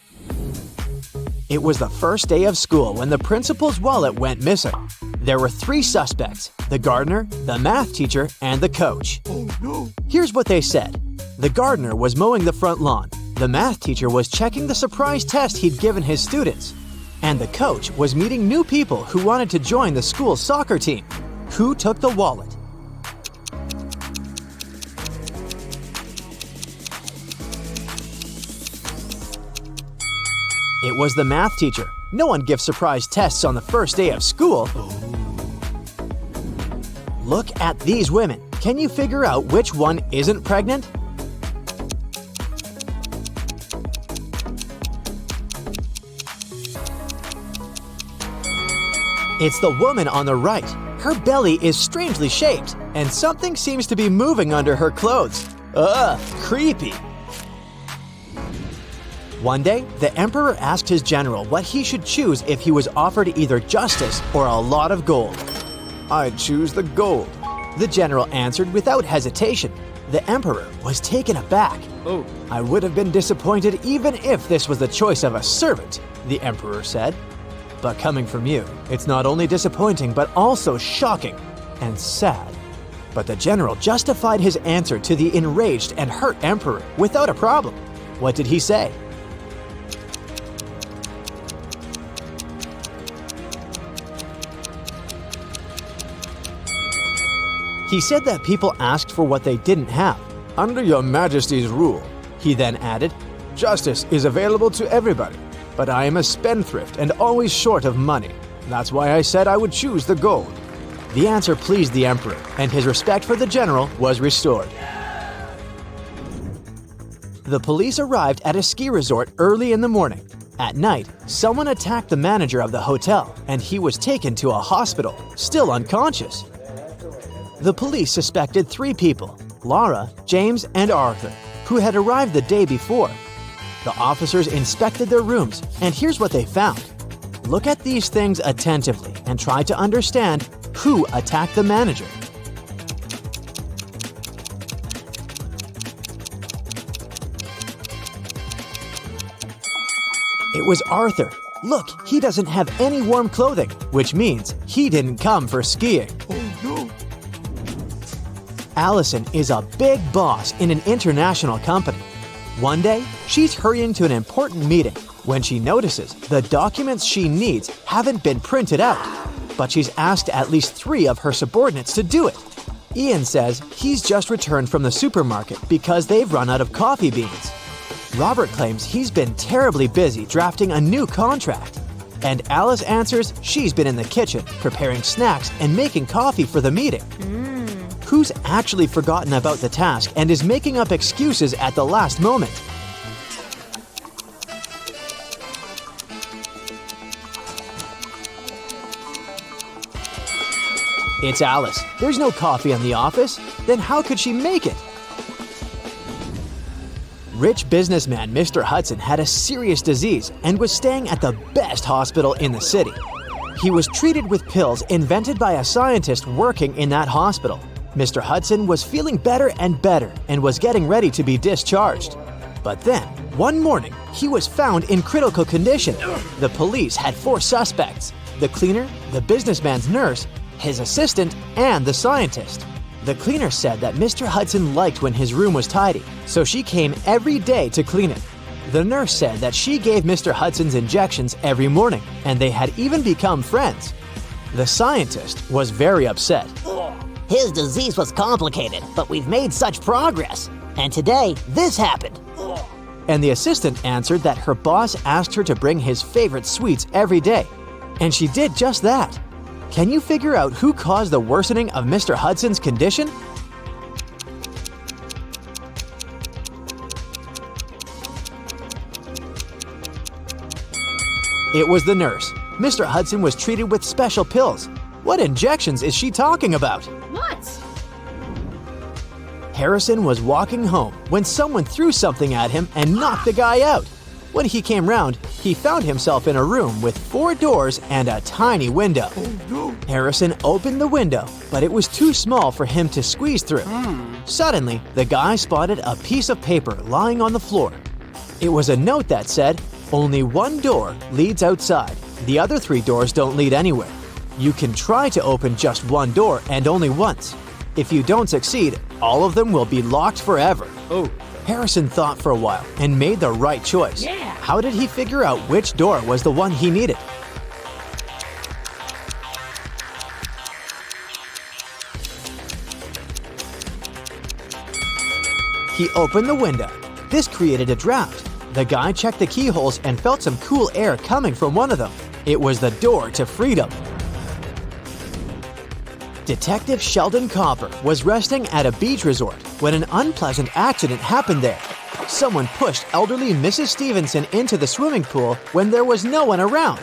It was the first day of school when the principal's wallet went missing. There were 3 suspects: the gardener, the math teacher, and the coach. Oh no! Here's what they said. The gardener was mowing the front lawn. The math teacher was checking the surprise test he'd given his students. And the coach was meeting new people who wanted to join the school's soccer team. Who took the wallet? It was the math teacher. No one gives surprise tests on the first day of school. Look at these women. Can you figure out which one isn't pregnant? It's the woman on the right. Her belly is strangely shaped, and something seems to be moving under her clothes. Ugh, creepy. One day, the emperor asked his general what he should choose if he was offered either justice or a lot of gold. "I'd choose the gold," the general answered without hesitation. The emperor was taken aback. Oh. "I would have been disappointed even if this was the choice of a servant," the emperor said. "But coming from you, it's not only disappointing but also shocking and sad." But the general justified his answer to the enraged and hurt emperor without a problem. What did he say? He said that people asked for what they didn't have. "Under your majesty's rule," he then added, "justice is available to everybody. But I am a spendthrift and always short of money. That's why I said I would choose the gold." The answer pleased the emperor, and his respect for the general was restored. The police arrived at a ski resort early in the morning. At night, someone attacked the manager of the hotel, and he was taken to a hospital, still unconscious. The police suspected 3 people, Laura, James, and Arthur, who had arrived the day before. The officers inspected their rooms, and here's what they found. Look at these things attentively and try to understand who attacked the manager. It was Arthur. Look, he doesn't have any warm clothing, which means he didn't come for skiing. Oh no! Allison is a big boss in an international company. One day, she's hurrying to an important meeting when she notices the documents she needs haven't been printed out, but she's asked at least 3 of her subordinates to do it. Ian says he's just returned from the supermarket because they've run out of coffee beans. Robert claims he's been terribly busy drafting a new contract. And Alice answers she's been in the kitchen preparing snacks and making coffee for the meeting. Who's actually forgotten about the task and is making up excuses at the last moment? It's Alice. There's no coffee in the office. Then how could she make it? Rich businessman Mr. Hudson had a serious disease and was staying at the best hospital in the city. He was treated with pills invented by a scientist working in that hospital. Mr. Hudson was feeling better and better and was getting ready to be discharged. But then, one morning, he was found in critical condition. The police had 4 suspects: the cleaner, the businessman's nurse, his assistant, and the scientist. The cleaner said that Mr. Hudson liked when his room was tidy, so she came every day to clean it. The nurse said that she gave Mr. Hudson's injections every morning, and they had even become friends. The scientist was very upset. His disease was complicated, but we've made such progress. And today, this happened. And the assistant answered that her boss asked her to bring his favorite sweets every day. And she did just that. Can you figure out who caused the worsening of Mr. Hudson's condition? It was the nurse. Mr. Hudson was treated with special pills. What injections is she talking about? What? Harrison was walking home when someone threw something at him and knocked the guy out. When he came round, he found himself in a room with 4 doors and a tiny window. Oh, no. Harrison opened the window, but it was too small for him to squeeze through. Suddenly, the guy spotted a piece of paper lying on the floor. It was a note that said, "Only one door leads outside. The other 3 doors don't lead anywhere. You can try to open just one door and only once. If you don't succeed, all of them will be locked forever." Oh. Harrison thought for a while and made the right choice. Yeah. How did he figure out which door was the one he needed? He opened the window. This created a draft. The guy checked the keyholes and felt some cool air coming from one of them. It was the door to freedom. Detective Sheldon Copper was resting at a beach resort when an unpleasant accident happened there. Someone pushed elderly Mrs. Stevenson into the swimming pool when there was no one around.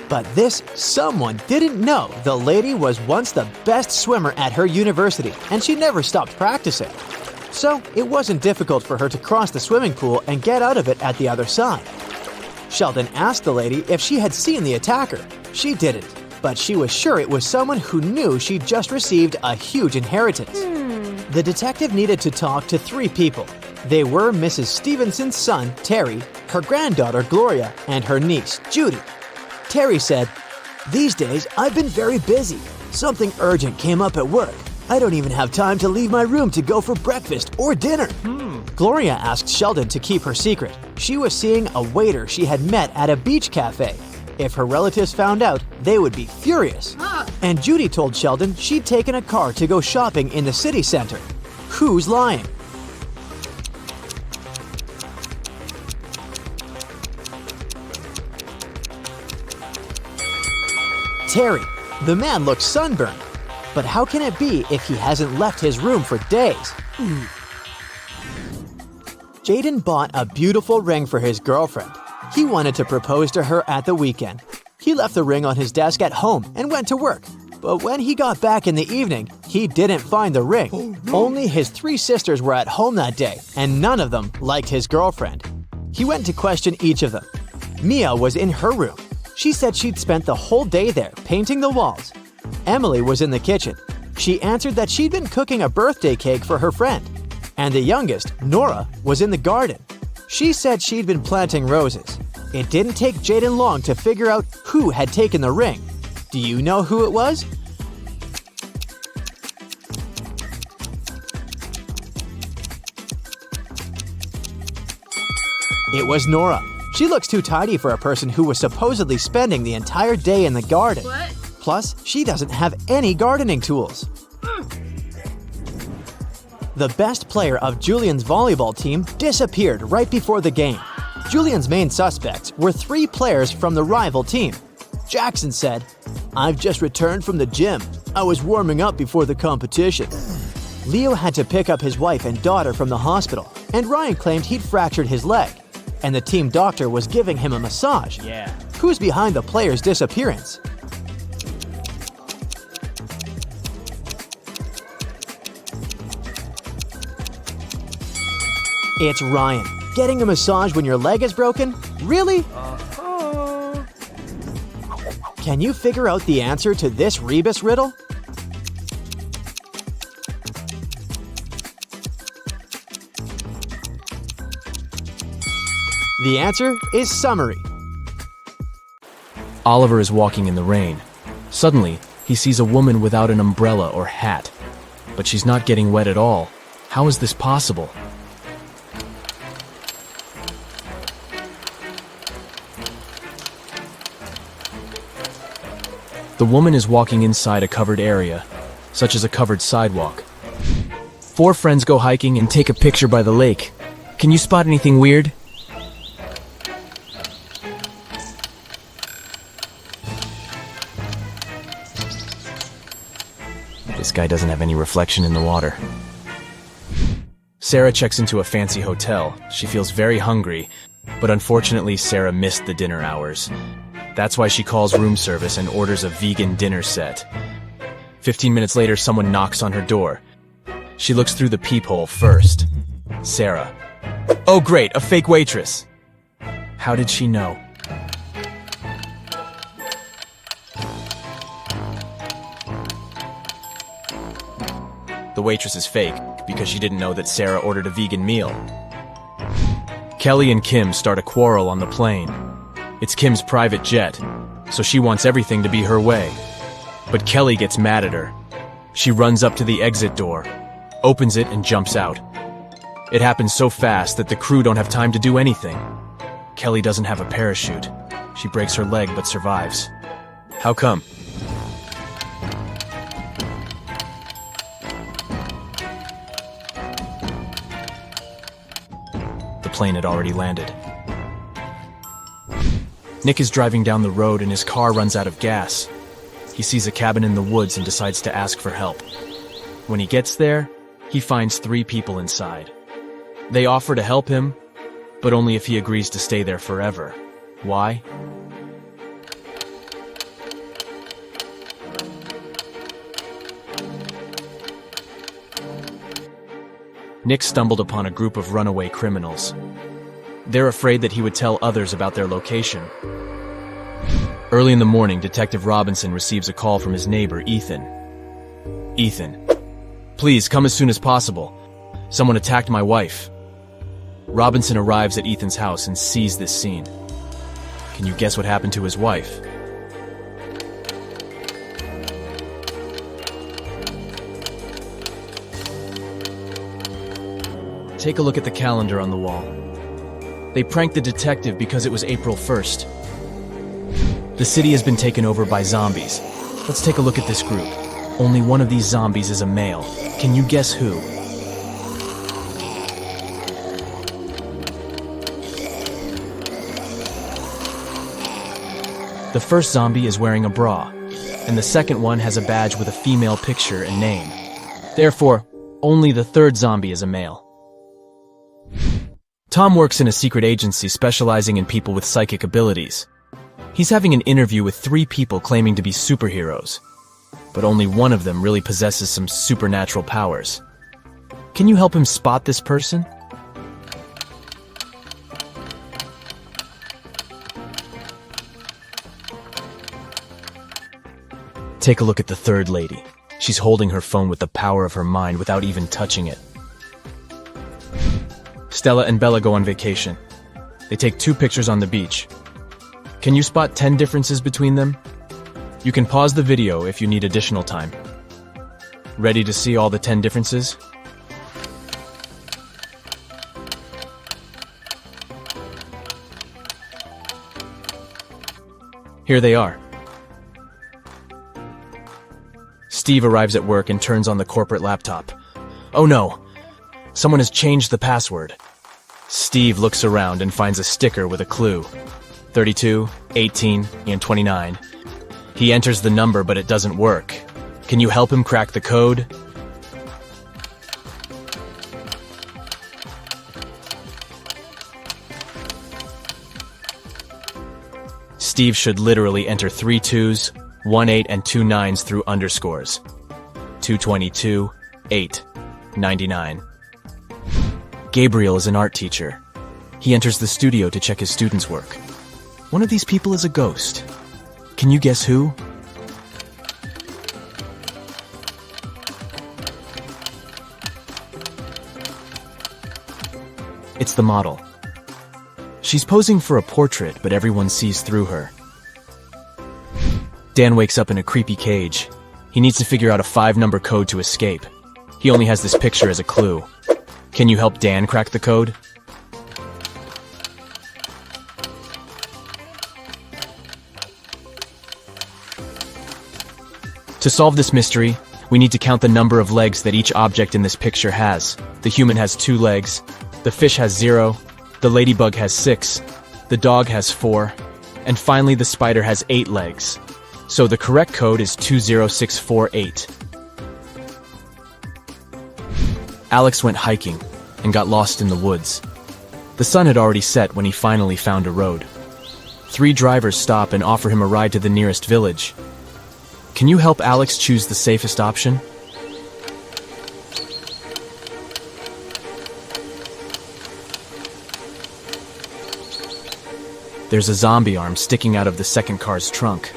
But this someone didn't know the lady was once the best swimmer at her university and she never stopped practicing. So it wasn't difficult for her to cross the swimming pool and get out of it at the other side. Sheldon asked the lady if she had seen the attacker. She didn't, but she was sure it was someone who knew she'd just received a huge inheritance. The detective needed to talk to 3 people. They were Mrs. Stevenson's son, Terry, her granddaughter, Gloria, and her niece, Judy. Terry said, "These days, I've been very busy. Something urgent came up at work. I don't even have time to leave my room to go for breakfast or dinner." Gloria asked Sheldon to keep her secret. She was seeing a waiter she had met at a beach cafe. If her relatives found out, they would be furious. And Judy told Sheldon she'd taken a car to go shopping in the city center. Who's lying? Terry. The man looks sunburned. But how can it be if he hasn't left his room for days? Jaden bought a beautiful ring for his girlfriend. He wanted to propose to her at the weekend. He left the ring on his desk at home and went to work. But when he got back in the evening, he didn't find the ring. Only his 3 sisters were at home that day, and none of them liked his girlfriend. He went to question each of them. Mia was in her room. She said she'd spent the whole day there painting the walls. Emily was in the kitchen. She answered that she'd been cooking a birthday cake for her friend. And the youngest, Nora, was in the garden. She said she'd been planting roses. It didn't take Jaden long to figure out who had taken the ring. Do you know who it was? It was Nora. She looks too tidy for a person who was supposedly spending the entire day in the garden. What? Plus, she doesn't have any gardening tools. The best player of Julian's volleyball team disappeared right before the game. Julian's main suspects were 3 players from the rival team. Jackson said, "I've just returned from the gym. I was warming up before the competition." Leo had to pick up his wife and daughter from the hospital, and Ryan claimed he'd fractured his leg, and the team doctor was giving him a massage. Yeah. Who's behind the player's disappearance? It's Ryan. Getting a massage when your leg is broken? Really? Can you figure out the answer to this rebus riddle? The answer is summary. Oliver is walking in the rain. Suddenly, he sees a woman without an umbrella or hat. But she's not getting wet at all. How is this possible? The woman is walking inside a covered area, such as a covered sidewalk. 4 friends go hiking and take a picture by the lake. Can you spot anything weird? This guy doesn't have any reflection in the water. Sarah checks into a fancy hotel. She feels very hungry, but unfortunately Sarah missed the dinner hours. That's why she calls room service and orders a vegan dinner set. 15 minutes later, someone knocks on her door. She looks through the peephole first. Sarah. Oh great, a fake waitress. How did she know? The waitress is fake because she didn't know that Sarah ordered a vegan meal. Kelly and Kim start a quarrel on the plane. It's Kim's private jet, so she wants everything to be her way. But Kelly gets mad at her. She runs up to the exit door, opens it, and jumps out. It happens so fast that the crew don't have time to do anything. Kelly doesn't have a parachute. She breaks her leg but survives. How come? The plane had already landed. Nick is driving down the road and his car runs out of gas. He sees a cabin in the woods and decides to ask for help. When he gets there, he finds 3 people inside. They offer to help him, but only if he agrees to stay there forever. Why? Nick stumbled upon a group of runaway criminals. They're afraid that he would tell others about their location. Early in the morning, Detective Robinson receives a call from his neighbor, Ethan. Ethan, please come as soon as possible. Someone attacked my wife. Robinson arrives at Ethan's house and sees this scene. Can you guess what happened to his wife? Take a look at the calendar on the wall. They pranked the detective because it was April 1st. The city has been taken over by zombies. Let's take a look at this group. Only one of these zombies is a male. Can you guess who? The first zombie is wearing a bra, and the second one has a badge with a female picture and name. Therefore, only the third zombie is a male. Tom works in a secret agency specializing in people with psychic abilities. He's having an interview with 3 people claiming to be superheroes, but only one of them really possesses some supernatural powers. Can you help him spot this person? Take a look at the third lady. She's holding her phone with the power of her mind without even touching it. Stella and Bella go on vacation. They take 2 pictures on the beach. Can you spot 10 differences between them? You can pause the video if you need additional time. Ready to see all the 10 differences? Here they are. Steve arrives at work and turns on the corporate laptop. Oh no! Someone has changed the password. Steve looks around and finds a sticker with a clue. 32, 18, and 29. He enters the number, but it doesn't work. Can you help him crack the code? Steve should literally enter 3 2s, 1 8, and 2 9s through underscores. 222, 8, 99. Gabriel is an art teacher. He enters the studio to check his students' work. One of these people is a ghost. Can you guess who? It's the model. She's posing for a portrait, but everyone sees through her. Dan wakes up in a creepy cage. He needs to figure out a 5-number code to escape. He only has this picture as a clue. Can you help Dan crack the code? To solve this mystery, we need to count the number of legs that each object in this picture has. The human has 2 legs, the fish has 0, the ladybug has 6, the dog has 4, and finally the spider has 8 legs. So the correct code is 20648. Alex went hiking and got lost in the woods. The sun had already set when he finally found a road. 3 drivers stop and offer him a ride to the nearest village. Can you help Alex choose the safest option? There's a zombie arm sticking out of the second car's trunk,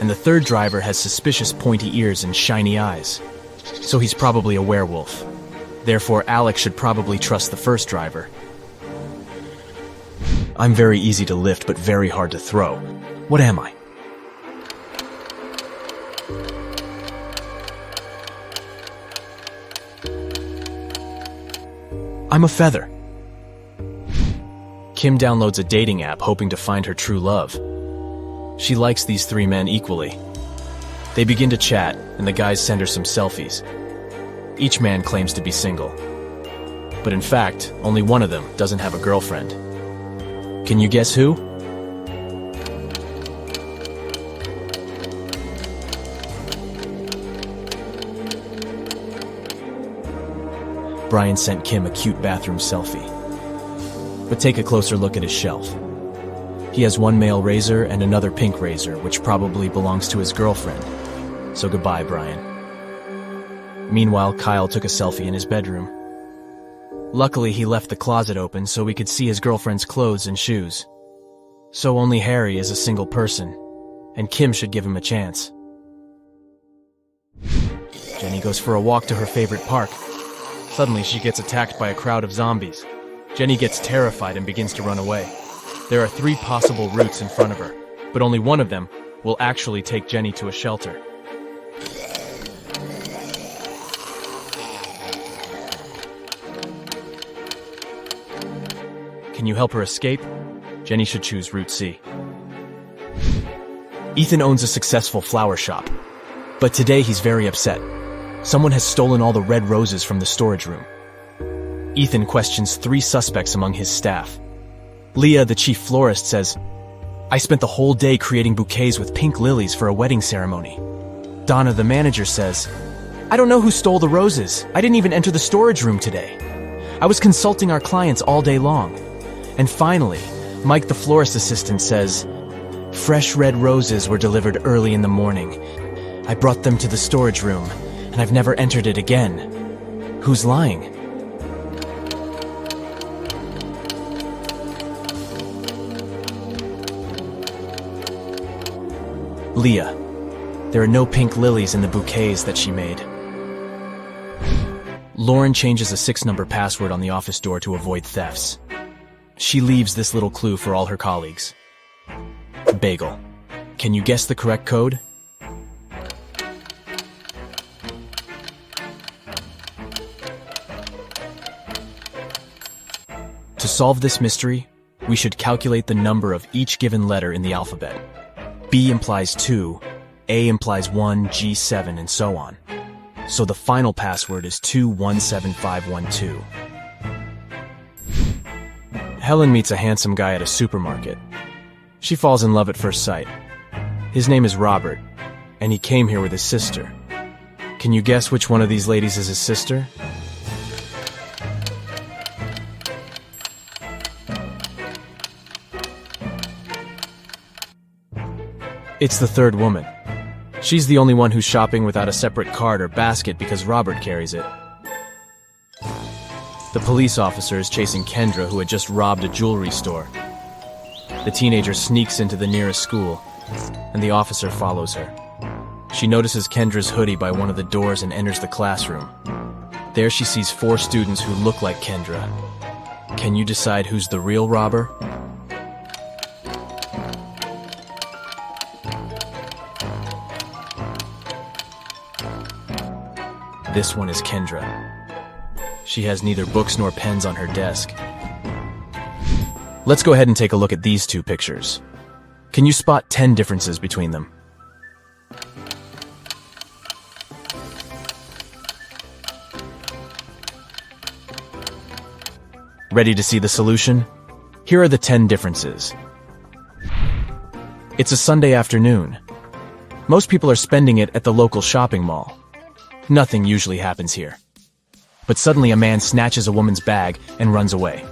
and the third driver has suspicious pointy ears and shiny eyes. So he's probably a werewolf. Therefore, Alex should probably trust the first driver. I'm very easy to lift, but very hard to throw. What am I? I'm a feather. Kim downloads a dating app hoping to find her true love. She likes these 3 men equally. They begin to chat, and the guys send her some selfies. Each man claims to be single. But in fact, only one of them doesn't have a girlfriend. Can you guess who? Brian sent Kim a cute bathroom selfie. But take a closer look at his shelf. He has 1 male razor and another pink razor, which probably belongs to his girlfriend. So goodbye, Brian. Meanwhile, Kyle took a selfie in his bedroom. Luckily, he left the closet open so we could see his girlfriend's clothes and shoes. So only Harry is a single person, and Kim should give him a chance. Jenny goes for a walk to her favorite park. Suddenly, she gets attacked by a crowd of zombies. Jenny gets terrified and begins to run away. There are 3 possible routes in front of her, but only one of them will actually take Jenny to a shelter. Can you help her escape? Jenny should choose Route C. Ethan owns a successful flower shop, but today he's very upset. Someone has stolen all the red roses from the storage room. Ethan questions 3 suspects among his staff. Leah, the chief florist, says, "I spent the whole day creating bouquets with pink lilies for a wedding ceremony." Donna, the manager, says, "I don't know who stole the roses. I didn't even enter the storage room today. I was consulting our clients all day long." And finally, Mike, the florist assistant, says, "Fresh red roses were delivered early in the morning. I brought them to the storage room, and I've never entered it again. Who's lying?" Leah. There are no pink lilies in the bouquets that she made. Lauren changes a 6-number password on the office door to avoid thefts. She leaves this little clue for all her colleagues. Bagel. Can you guess the correct code? To solve this mystery, we should calculate the number of each given letter in the alphabet. B implies 2, A implies 1, G 7, and so on. So the final password is 217512. Helen meets a handsome guy at a supermarket. She falls in love at first sight. His name is Robert, and he came here with his sister. Can you guess which one of these ladies is his sister? It's the third woman. She's the only one who's shopping without a separate cart or basket because Robert carries it. The police officer is chasing Kendra, who had just robbed a jewelry store. The teenager sneaks into the nearest school, and the officer follows her. She notices Kendra's hoodie by one of the doors and enters the classroom. There she sees 4 students who look like Kendra. Can you decide who's the real robber? This one is Kendra. She has neither books nor pens on her desk. Let's go ahead and take a look at these 2 pictures. Can you spot 10 differences between them? Ready to see the solution? Here are the 10 differences. It's a Sunday afternoon. Most people are spending it at the local shopping mall. Nothing usually happens here. But suddenly a man snatches a woman's bag and runs away.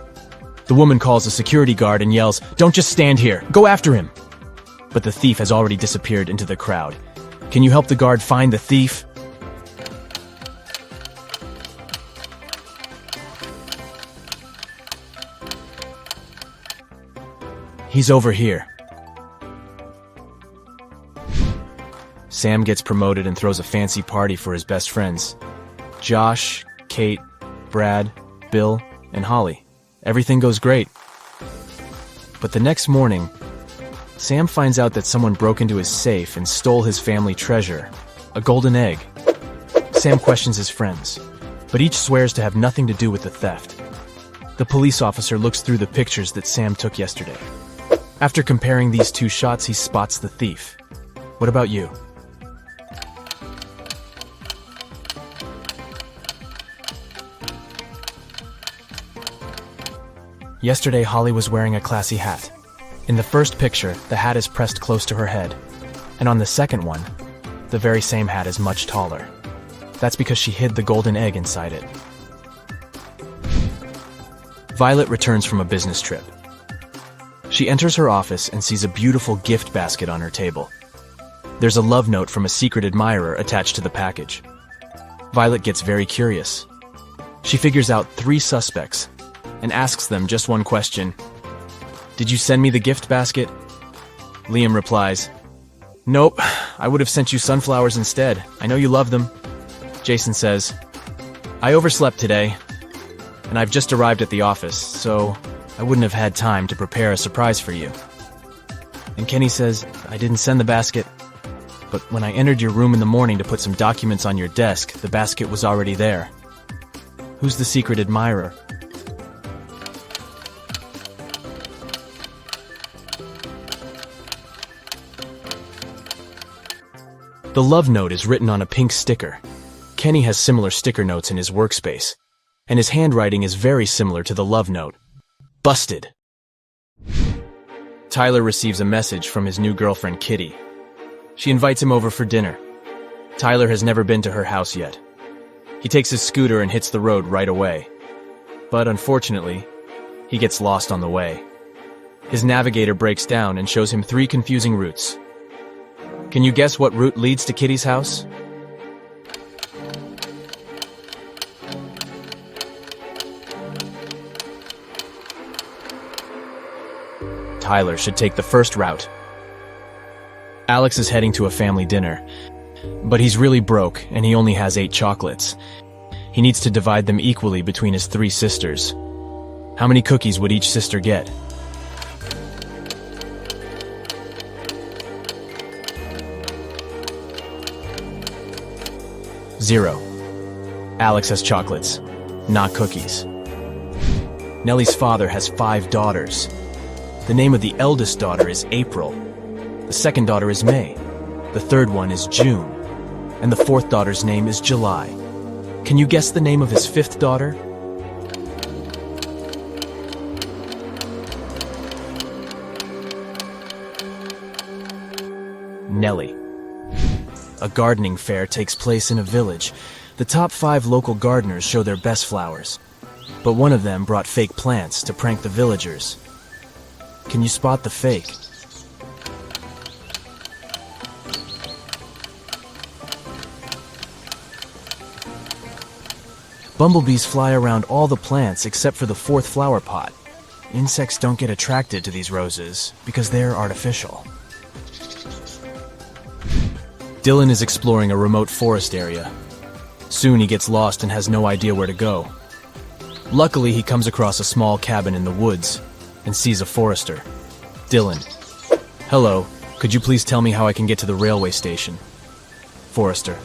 The woman calls a security guard and yells, "Don't just stand here, go after him!" But the thief has already disappeared into the crowd. Can you help the guard find the thief? He's over here. Sam gets promoted and throws a fancy party for his best friends. Josh, Kate, Brad, Bill, and Holly. Everything goes great. But the next morning, Sam finds out that someone broke into his safe and stole his family treasure, a golden egg. Sam questions his friends, but each swears to have nothing to do with the theft. The police officer looks through the pictures that Sam took yesterday. After comparing these 2 shots, he spots the thief. What about you? Yesterday, Holly was wearing a classy hat. In the first picture, the hat is pressed close to her head. And on the second one, the very same hat is much taller. That's because she hid the golden egg inside it. Violet returns from a business trip. She enters her office and sees a beautiful gift basket on her table. There's a love note from a secret admirer attached to the package. Violet gets very curious. She figures out 3 suspects and asks them just one question. "Did you send me the gift basket?" Liam replies, "Nope, I would have sent you sunflowers instead. I know you love them." Jason says, "I overslept today, and I've just arrived at the office, so I wouldn't have had time to prepare a surprise for you." And Kenny says, "I didn't send the basket, but when I entered your room in the morning to put some documents on your desk, the basket was already there." Who's the secret admirer? The love note is written on a pink sticker. Kenny has similar sticker notes in his workspace, and his handwriting is very similar to the love note. Busted! Tyler receives a message from his new girlfriend, Kitty. She invites him over for dinner. Tyler has never been to her house yet. He takes his scooter and hits the road right away. But unfortunately, he gets lost on the way. His navigator breaks down and shows him 3 confusing routes. Can you guess what route leads to Kitty's house? Tyler should take the first route. Alex is heading to a family dinner, But he's really broke, and he only has 8 chocolates. He needs to divide them equally between his 3 sisters. How many cookies would each sister get? Zero. Alex has chocolates, not cookies. Nellie's father has 5 daughters. The name of the eldest daughter is April. The second daughter is May. The third one is June. And the fourth daughter's name is July. Can you guess the name of his 5th daughter? Nellie. A gardening fair takes place in a village. The top 5 local gardeners show their best flowers. But one of them brought fake plants to prank the villagers. Can you spot the fake? Bumblebees fly around all the plants except for the 4th flower pot. Insects don't get attracted to these roses because they're artificial. Dylan is exploring a remote forest area. Soon he gets lost and has no idea where to go. Luckily, he comes across a small cabin in the woods and sees a forester. Dylan. Hello, could you please tell me how I can get to the railway station? Forester.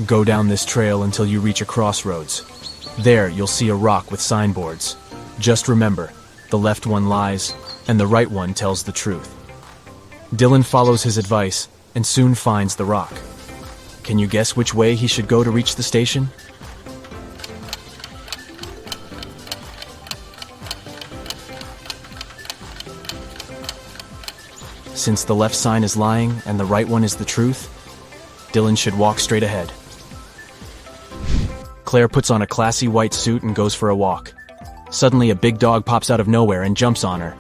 Go down this trail until you reach a crossroads. There, you'll see a rock with signboards. Just remember, the left one lies, and the right one tells the truth. Dylan follows his advice and soon finds the rock. Can you guess which way he should go to reach the station? Since the left sign is lying and the right one is the truth, Dylan should walk straight ahead. Claire puts on a classy white suit and goes for a walk. Suddenly, a big dog pops out of nowhere and jumps on her.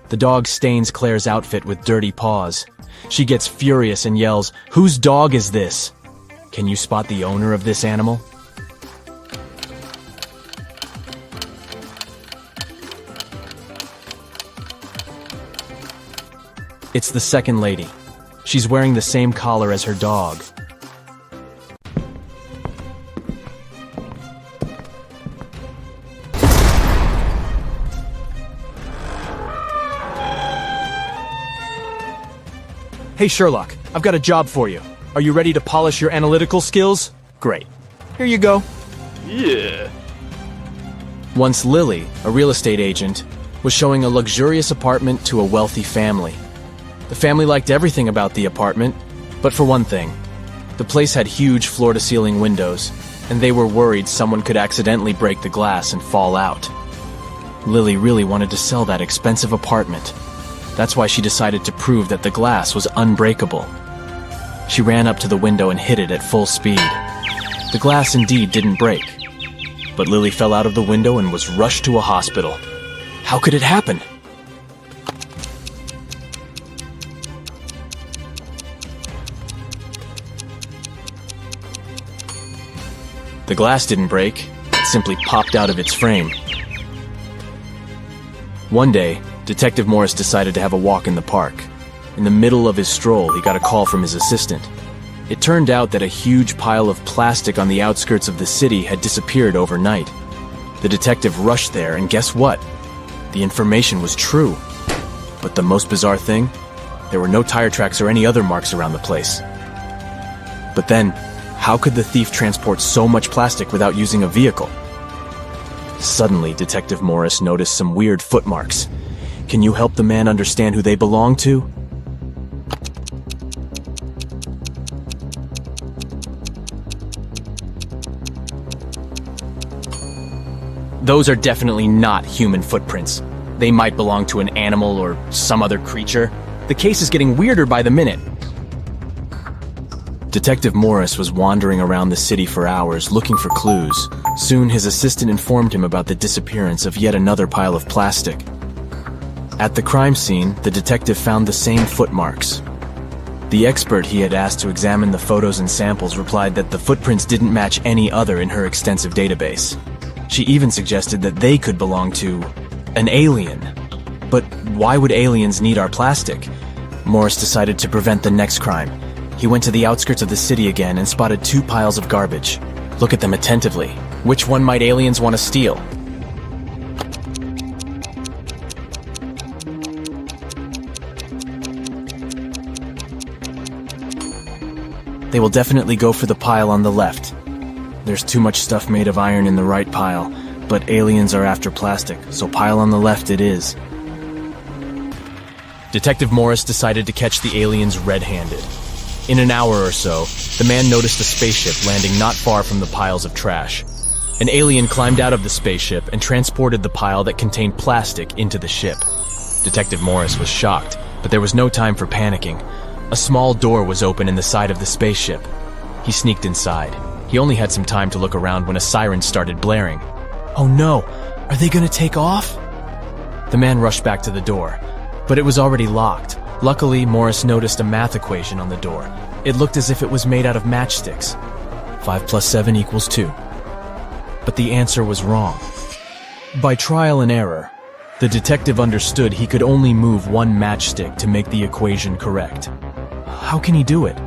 The dog stains Claire's outfit with dirty paws. She gets furious and yells, "Whose dog is this?" Can you spot the owner of this animal? It's the second lady. She's wearing the same collar as her dog. Hey Sherlock, I've got a job for you. Are you ready to polish your analytical skills? Great. Here you go. Yeah. Once Lily, a real estate agent, was showing a luxurious apartment to a wealthy family. The family liked everything about the apartment, but for one thing, the place had huge floor-to-ceiling windows, and they were worried someone could accidentally break the glass and fall out. Lily really wanted to sell that expensive apartment. That's why she decided to prove that the glass was unbreakable. She ran up to the window and hit it at full speed. The glass indeed didn't break, but Lily fell out of the window and was rushed to a hospital. How could it happen? The glass didn't break, it simply popped out of its frame. One day, Detective Morris decided to have a walk in the park. In the middle of his stroll, he got a call from his assistant. It turned out that a huge pile of plastic on the outskirts of the city had disappeared overnight. The detective rushed there, and guess what? The information was true. But the most bizarre thing? There were no tire tracks or any other marks around the place. But then, how could the thief transport so much plastic without using a vehicle? Suddenly, Detective Morris noticed some weird footmarks. Can you help the man understand who they belong to? Those are definitely not human footprints. They might belong to an animal or some other creature. The case is getting weirder by the minute. Detective Morris was wandering around the city for hours looking for clues. Soon his assistant informed him about the disappearance of yet another pile of plastic. At the crime scene, the detective found the same footmarks. The expert he had asked to examine the photos and samples replied that the footprints didn't match any other in her extensive database. She even suggested that they could belong to an alien. But why would aliens need our plastic? Morris decided to prevent the next crime. He went to the outskirts of the city again and spotted 2 piles of garbage. Look at them attentively. Which one might aliens want to steal? They will definitely go for the pile on the left. There's too much stuff made of iron in the right pile, but aliens are after plastic, so pile on the left it is. Detective Morris decided to catch the aliens red-handed. In an hour or so, the man noticed a spaceship landing not far from the piles of trash. An alien climbed out of the spaceship and transported the pile that contained plastic into the ship. Detective Morris was shocked, but there was no time for panicking. A small door was open in the side of the spaceship. He sneaked inside. He only had some time to look around when a siren started blaring. Oh no! Are they gonna take off? The man rushed back to the door, but it was already locked. Luckily, Morris noticed a math equation on the door. It looked as if it was made out of matchsticks. 5 + 7 = 2. But the answer was wrong. By trial and error, the detective understood he could only move one matchstick to make the equation correct. How can he do it?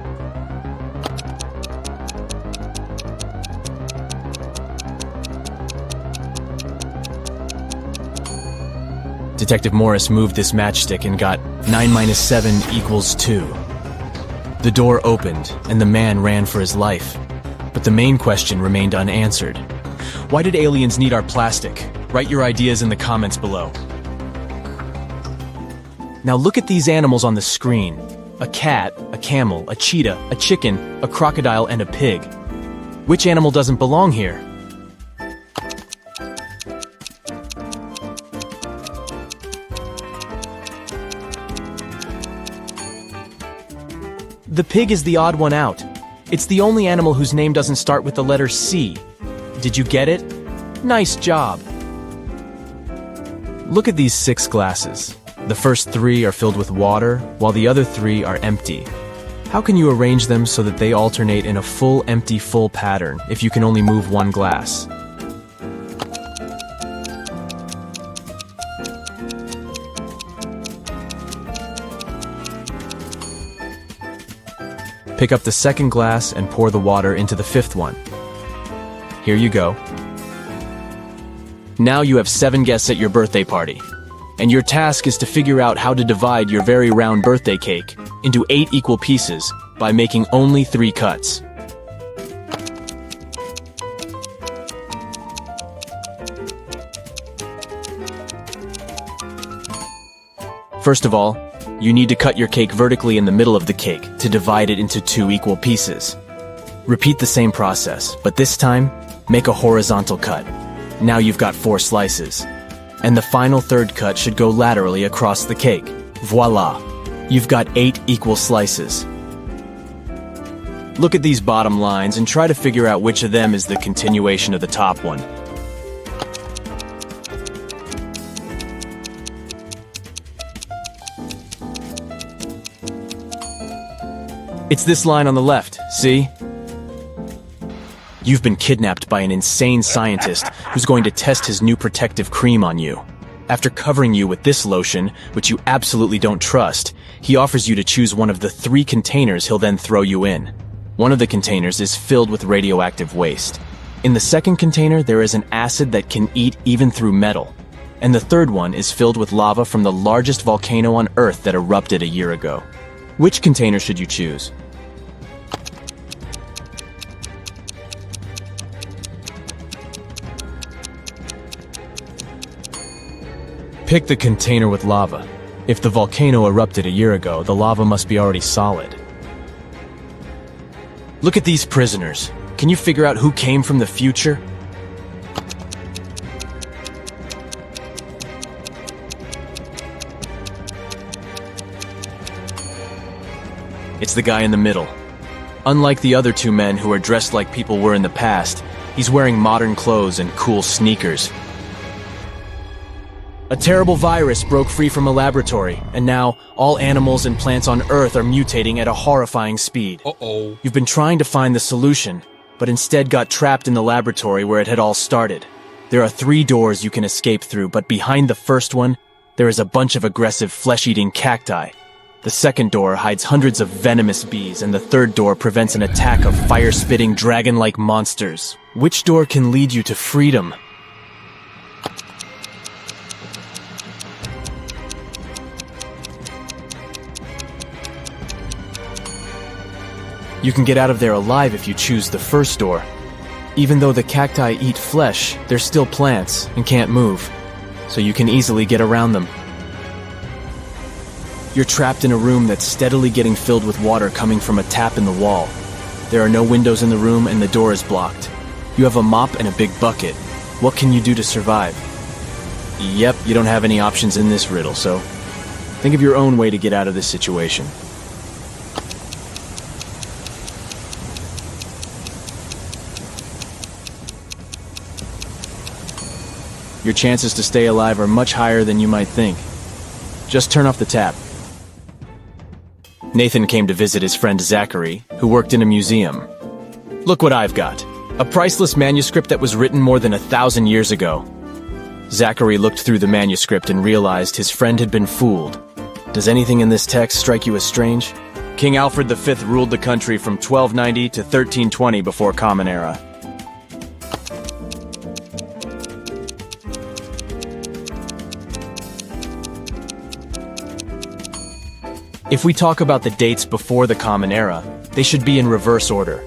Detective Morris moved this matchstick and got 9 - 7 = 2. The door opened, and the man ran for his life. But the main question remained unanswered. Why did aliens need our plastic? Write your ideas in the comments below. Now look at these animals on the screen. A cat, a camel, a cheetah, a chicken, a crocodile, and a pig. Which animal doesn't belong here? The pig is the odd one out. It's the only animal whose name doesn't start with the letter C. Did you get it? Nice job! Look at these 6 glasses. The first 3 are filled with water, while the other 3 are empty. How can you arrange them so that they alternate in a full empty full pattern if you can only move one glass? Pick up the second glass and pour the water into the 5th one. Here you go. Now you have 7 guests at your birthday party. And your task is to figure out how to divide your very round birthday cake into 8 equal pieces by making only 3 cuts. First of all, you need to cut your cake vertically in the middle of the cake to divide it into 2 equal pieces. Repeat the same process, but this time, make a horizontal cut. Now you've got 4 slices. And the final 3rd cut should go laterally across the cake. Voila! You've got 8 equal slices. Look at these bottom lines and try to figure out which of them is the continuation of the top one. It's this line on the left, see? You've been kidnapped by an insane scientist who's going to test his new protective cream on you. After covering you with this lotion, which you absolutely don't trust, he offers you to choose one of the 3 containers he'll then throw you in. One of the containers is filled with radioactive waste. In the second container, there is an acid that can eat even through metal. And the third one is filled with lava from the largest volcano on Earth that erupted a year ago. Which container should you choose? Pick the container with lava. If the volcano erupted a year ago, the lava must be already solid. Look at these prisoners. Can you figure out who came from the future? It's the guy in the middle. Unlike the other 2 men who are dressed like people were in the past, he's wearing modern clothes and cool sneakers. A terrible virus broke free from a laboratory, and now all animals and plants on Earth are mutating at a horrifying speed. Uh-oh. You've been trying to find the solution, but instead got trapped in the laboratory where it had all started. There are 3 doors you can escape through, but behind the first one, there is a bunch of aggressive flesh-eating cacti. The second door hides hundreds of venomous bees, and the third door prevents an attack of fire-spitting dragon-like monsters. Which door can lead you to freedom? You can get out of there alive if you choose the first door. Even though the cacti eat flesh, they're still plants and can't move, so you can easily get around them. You're trapped in a room that's steadily getting filled with water coming from a tap in the wall. There are no windows in the room and the door is blocked. You have a mop and a big bucket. What can you do to survive? Yep, you don't have any options in this riddle, so think of your own way to get out of this situation. Your chances to stay alive are much higher than you might think. Just turn off the tap. Nathan came to visit his friend Zachary, who worked in a museum. Look what I've got. A priceless manuscript that was written more than 1,000 years ago. Zachary looked through the manuscript and realized his friend had been fooled. Does anything in this text strike you as strange? King Alfred V ruled the country from 1290 to 1320 before Common Era. If we talk about the dates before the Common Era, they should be in reverse order.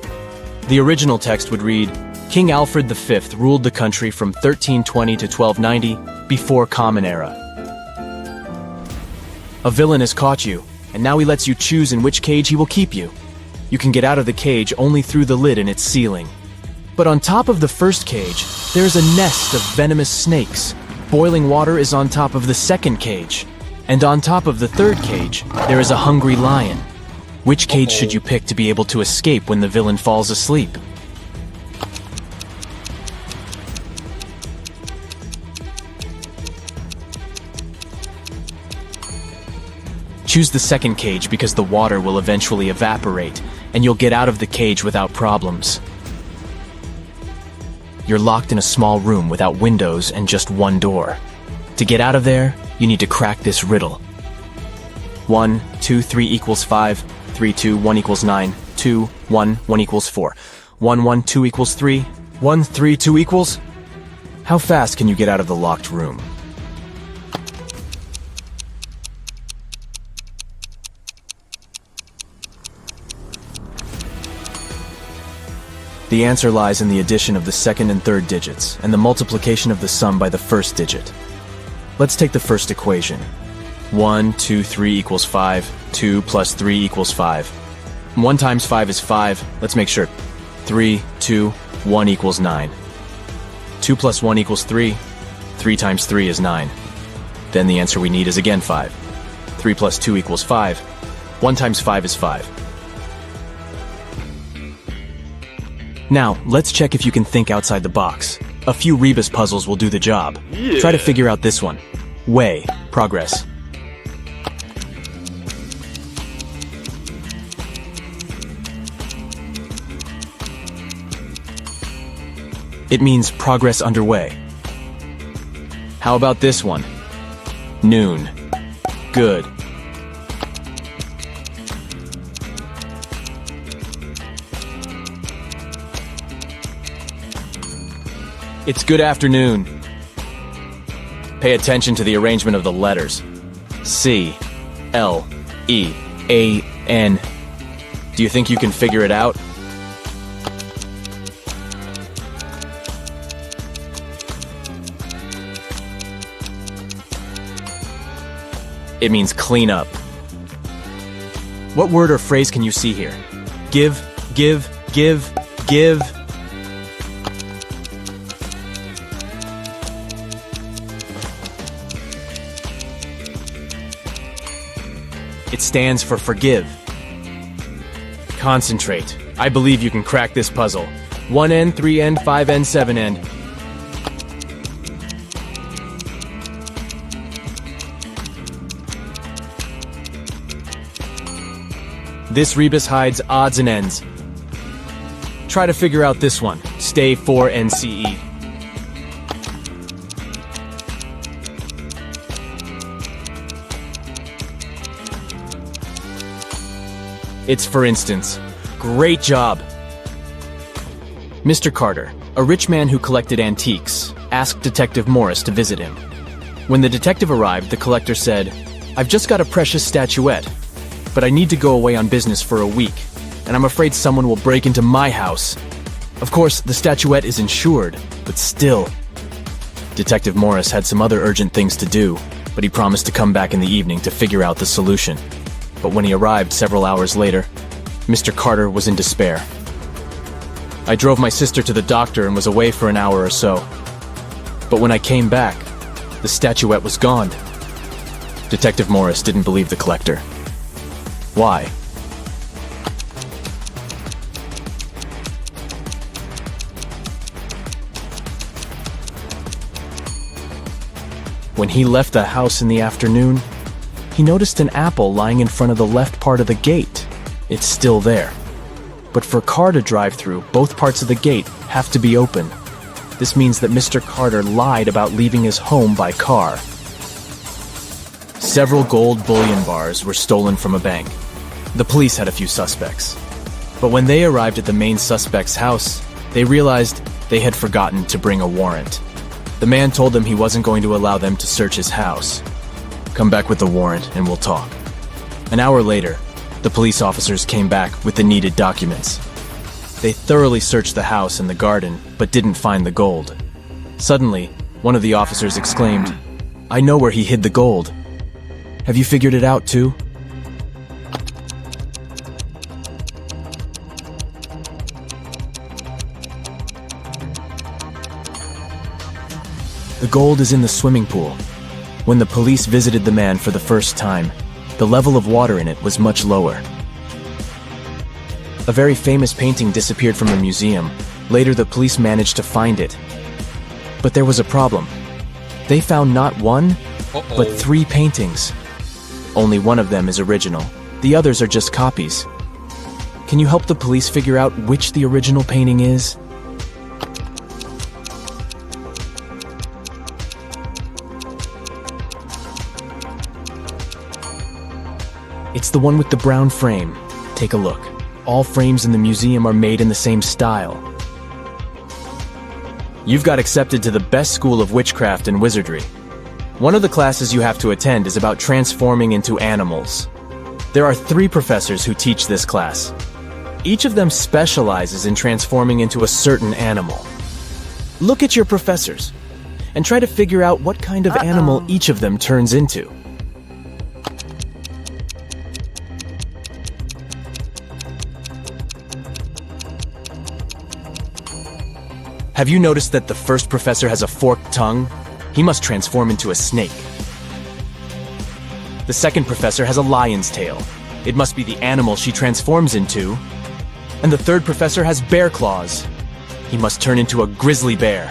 The original text would read, King Alfred V ruled the country from 1320 to 1290 before Common Era. A villain has caught you, and now he lets you choose in which cage he will keep you. You can get out of the cage only through the lid in its ceiling. But on top of the first cage, there is a nest of venomous snakes. Boiling water is on top of the second cage. And on top of the third cage, there is a hungry lion. Which cage should you pick to be able to escape when the villain falls asleep? Choose the second cage because the water will eventually evaporate, and you'll get out of the cage without problems. You're locked in a small room without windows and just one door. To get out of there, you need to crack this riddle. 1, 2, 3 equals 5, 3, 2, 1 equals 9, 2, 1, 1 equals 4, 1, 1, 2 equals 3, 1, 3, 2 equals... How fast can you get out of the locked room? The answer lies in the addition of the second and third digits, and the multiplication of the sum by the first digit. Let's take the first equation. 1, 2, 3 equals 5, 2 plus 3 equals 5. 1 times 5 is 5, let's make sure. 3, 2, 1 equals 9. 2 plus 1 equals 3, 3 times 3 is 9. Then the answer we need is again 5. 3 plus 2 equals 5, 1 times 5 is 5. Now, let's check if you can think outside the box. A few rebus puzzles will do the job. Try to figure out this one. Way, progress. It means progress underway. How about this one? Noon. Good. It's good afternoon. Pay attention to the arrangement of the letters. C, L, E, A, N. Do you think you can figure it out? It means clean up. What word or phrase can you see here? Give, give, give, give. It stands for forgive. Concentrate. I believe you can crack this puzzle. 1N, 3N, 5N, 7N. This rebus hides odds and ends. Try to figure out this one. Stay 4NCE. It's for instance. Great job! Mr. Carter, a rich man who collected antiques, asked Detective Morris to visit him. When the detective arrived, the collector said, "I've just got a precious statuette, but I need to go away on business for a week, and I'm afraid someone will break into my house." Of course, the statuette is insured, but still. Detective Morris had some other urgent things to do, but he promised to come back in the evening to figure out the solution. But when he arrived several hours later, Mr. Carter was in despair. I drove my sister to the doctor and was away for an hour or so. But when I came back, the statuette was gone. Detective Morris didn't believe the collector. Why? When he left the house in the afternoon, he noticed an apple lying in front of the left part of the gate. It's still there. But for a car to drive through, both parts of the gate have to be open. This means that Mr. Carter lied about leaving his home by car. Several gold bullion bars were stolen from a bank. The police had a few suspects. But when they arrived at the main suspect's house, they realized they had forgotten to bring a warrant. The man told them he wasn't going to allow them to search his house. "Come back with the warrant and we'll talk." An hour later, the police officers came back with the needed documents. They thoroughly searched the house and the garden, but didn't find the gold. Suddenly, one of the officers exclaimed, "I know where he hid the gold. Have you figured it out too?" The gold is in the swimming pool. When the police visited the man for the first time, the level of water in it was much lower. A very famous painting disappeared from a museum. Later, the police managed to find it. But there was a problem. They found not one, but 3 paintings. Only one of them is original. The others are just copies. Can you help the police figure out which the original painting is? It's the one with the brown frame. Take a look. All frames in the museum are made in the same style. You've got accepted to the best school of witchcraft and wizardry. One of the classes you have to attend is about transforming into animals. There are 3 professors who teach this class. Each of them specializes in transforming into a certain animal. Look at your professors and try to figure out what kind of animal each of them turns into. Have you noticed that the first professor has a forked tongue? He must transform into a snake. The second professor has a lion's tail. It must be the animal she transforms into. And the third professor has bear claws. He must turn into a grizzly bear.